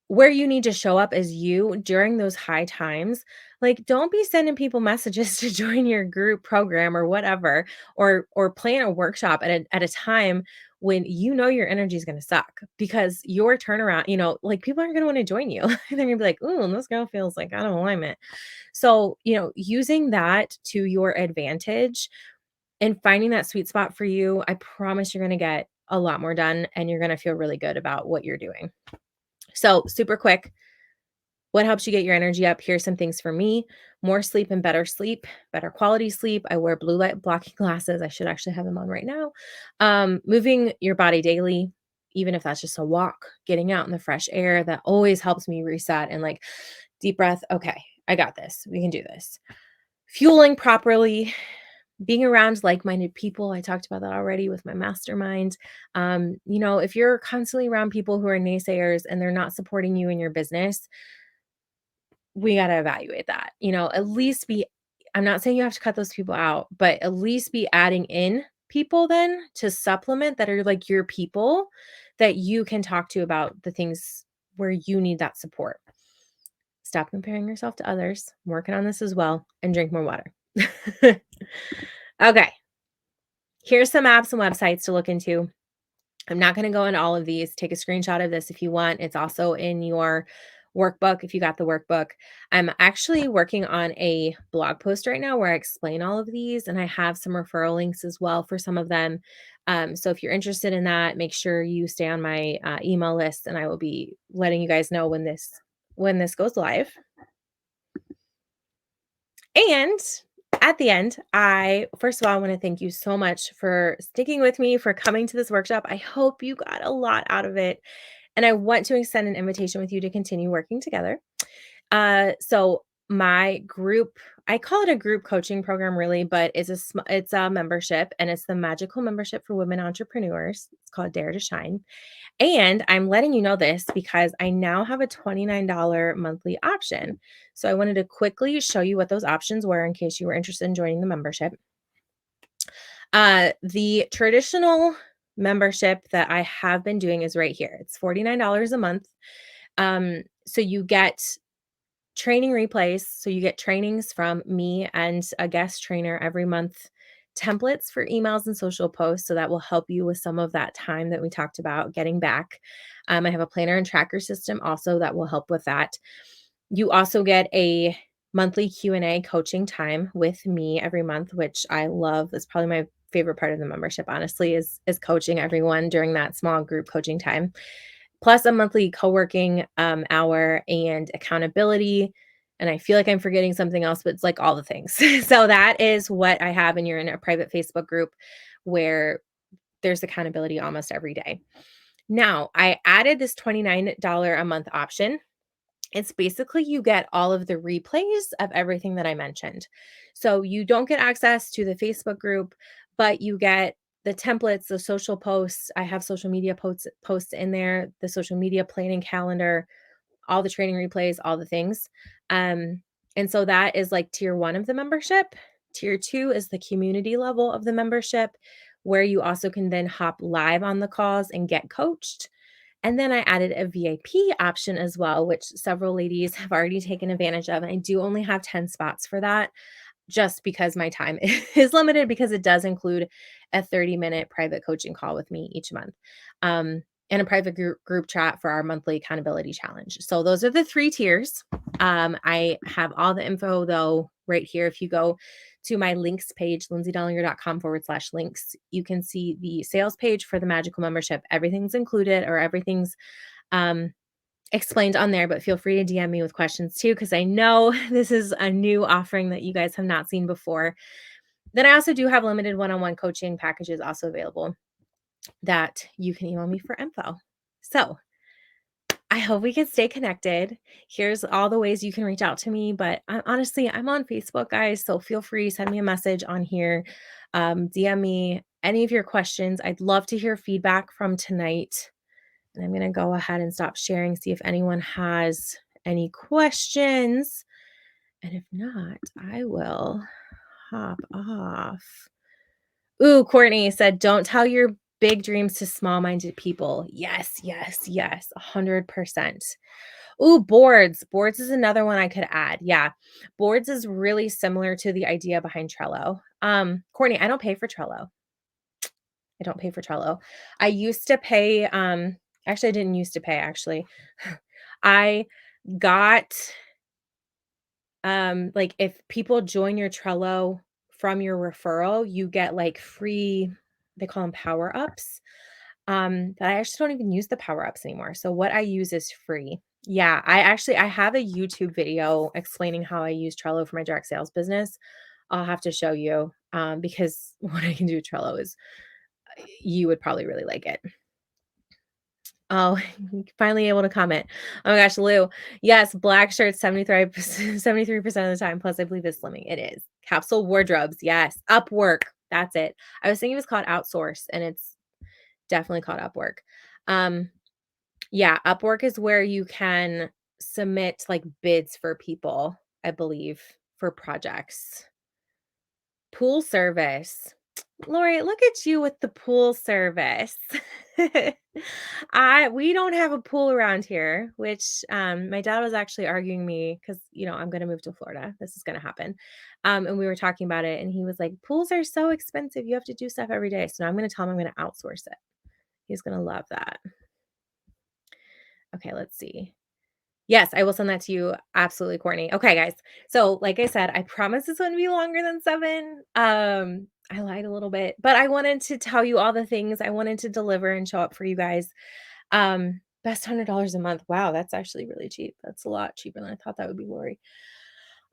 where you need to show up as you during those high times. Like, don't be sending people messages to join your group program or whatever, or plan a workshop at a time when you know your energy is going to suck because your turnaround, like people aren't going to want to join you. They're going to be like, "Ooh, this girl feels like out of alignment." So, using that to your advantage and finding that sweet spot for you, I promise you're going to get a lot more done and you're going to feel really good about what you're doing. So, super quick, what helps you get your energy up? Here's some things for me: more sleep, better quality sleep. I wear blue light blocking glasses. I should actually have them on right now. Moving your body daily, even if that's just a walk, getting out in the fresh air, that always helps me reset and like deep breath. Okay, I got this. We can do this. Fueling properly, being around like-minded people. I talked about that already with my mastermind. If you're constantly around people who are naysayers and they're not supporting you in your business, we got to evaluate that. At least I'm not saying you have to cut those people out, but at least be adding in people then to supplement that are like your people that you can talk to about the things where you need that support. Stop comparing yourself to others. I'm working on this as well, and drink more water. Okay. Here's some apps and websites to look into. I'm not going to go into all of these. Take a screenshot of this if you want. It's also in your workbook if you got the workbook. I'm actually working on a blog post right now where I explain all of these, and I have some referral links as well for some of them. So if you're interested in that, make sure you stay on my email list, and I will be letting you guys know when this goes live. And at the end, I first of all want to thank you so much for sticking with me, for coming to this workshop. I hope you got a lot out of it. And I want to extend an invitation with you to continue working together. So my group, I call it a group coaching program really, but it's a membership, and it's the magical membership for women entrepreneurs. It's called Dare to Shine. And I'm letting you know this because I now have a $29 monthly option. So I wanted to quickly show you what those options were in case you were interested in joining the membership. The traditional membership that I have been doing is right here. It's $49 a month. So you get training replays. So you get trainings from me and a guest trainer every month, templates for emails and social posts. So that will help you with some of that time that we talked about getting back. I have a planner and tracker system also that will help with that. You also get a monthly Q&A coaching time with me every month, which I love. That's probably my favorite part of the membership, honestly, is coaching everyone during that small group coaching time, plus a monthly co-working hour and accountability. And I feel like I'm forgetting something else, but it's like all the things. So that is what I have. And you're in a private Facebook group where there's accountability almost every day. Now, I added this $29 a month option. It's basically you get all of the replays of everything that I mentioned. So you don't get access to the Facebook group, but you get the templates, the social posts. I have social media posts in there, the social media planning calendar, all the training replays, all the things. And so that is like tier 1 of the membership. Tier 2 is the community level of the membership, where you also can then hop live on the calls and get coached. And then I added a VIP option as well, which several ladies have already taken advantage of. And I do only have 10 spots for that, just because my time is limited, because it does include a 30-minute private coaching call with me each month. And a private group chat for our monthly accountability challenge. So those are the 3 tiers. I have all the info though right here. If you go to my links page, lindsaydellinger.com/links, you can see the sales page for the magical membership. Everything's included, or everything's explained on there, but feel free to DM me with questions too, because I know this is a new offering that you guys have not seen before. Then I also do have limited one-on-one coaching packages also available that you can email me for info. So I hope we can stay connected. Here's all the ways you can reach out to me. But honestly, I'm on Facebook, guys. So feel free, send me a message on here. DM me any of your questions. I'd love to hear feedback from tonight. And I'm going to go ahead and stop sharing, see if anyone has any questions. And if not, I will hop off. Ooh, Courtney said, don't tell your big dreams to small-minded people. Yes, yes, yes, 100%. Ooh, boards. Boards is another one I could add. Yeah. Boards is really similar to the idea behind Trello. Courtney, I don't pay for Trello. I don't pay for Trello. I used to pay, actually, I didn't used to pay, actually. I got, like, if people join your Trello from your referral, you get like free, they call them power ups. But I actually don't even use the power ups anymore. So what I use is free. Yeah, I have a YouTube video explaining how I use Trello for my direct sales business. I'll have to show you, because what I can do with Trello is, you would probably really like it. Oh, finally able to comment. Oh my gosh, Lou. Yes, black shirts 73% of the time. Plus, I believe it's slimming. It is. Capsule wardrobes. Yes. Upwork. That's it. I was thinking it was called Outsource, and it's definitely called Upwork. Yeah, Upwork is where you can submit like bids for people, I believe, for projects. Pool service. Lori, look at you with the pool service. We don't have a pool around here, which my dad was actually arguing me, because I'm going to move to Florida. This is going to happen. And we were talking about it, and he was like, pools are so expensive. You have to do stuff every day. So now I'm going to tell him I'm going to outsource it. He's going to love that. Okay, let's see. Yes, I will send that to you. Absolutely, Courtney. Okay, guys. So, like I said, I promise it's going to be longer than 7. I lied a little bit, but I wanted to tell you all the things I wanted to deliver and show up for you guys. Best $100 a month. Wow, that's actually really cheap. That's a lot cheaper than I thought that would be, Lori.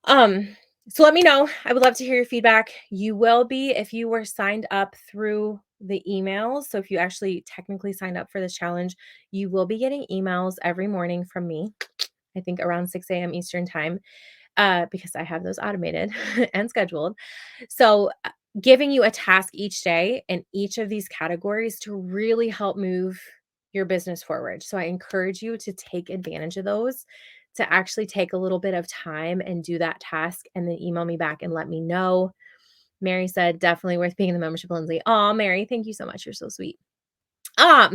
So let me know. I would love to hear your feedback. You will be, if you were signed up through the emails. So if you actually technically signed up for this challenge, you will be getting emails every morning from me. I think around 6 a.m. Eastern time, because I have those automated and scheduled. So giving you a task each day in each of these categories to really help move your business forward. So I encourage you to take advantage of those, to actually take a little bit of time and do that task, and then email me back and let me know. Mary said, definitely worth being in the membership, Lindsay. Oh, Mary, thank you so much. You're so sweet.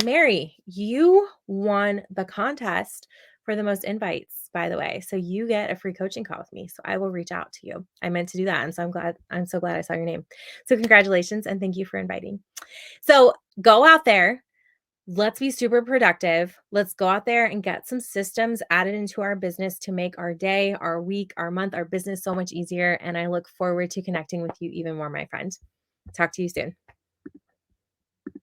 Mary, you won the contest for the most invites, by the way. So you get a free coaching call with me. So I will reach out to you. I meant to do that. And so I'm so glad I saw your name. So congratulations and thank you for inviting. So go out there, Let's be super productive. Let's go out there and get some systems added into our business to make our day, our week, our month, our business so much easier. And I look forward to connecting with you even more, my friend. Talk to you soon.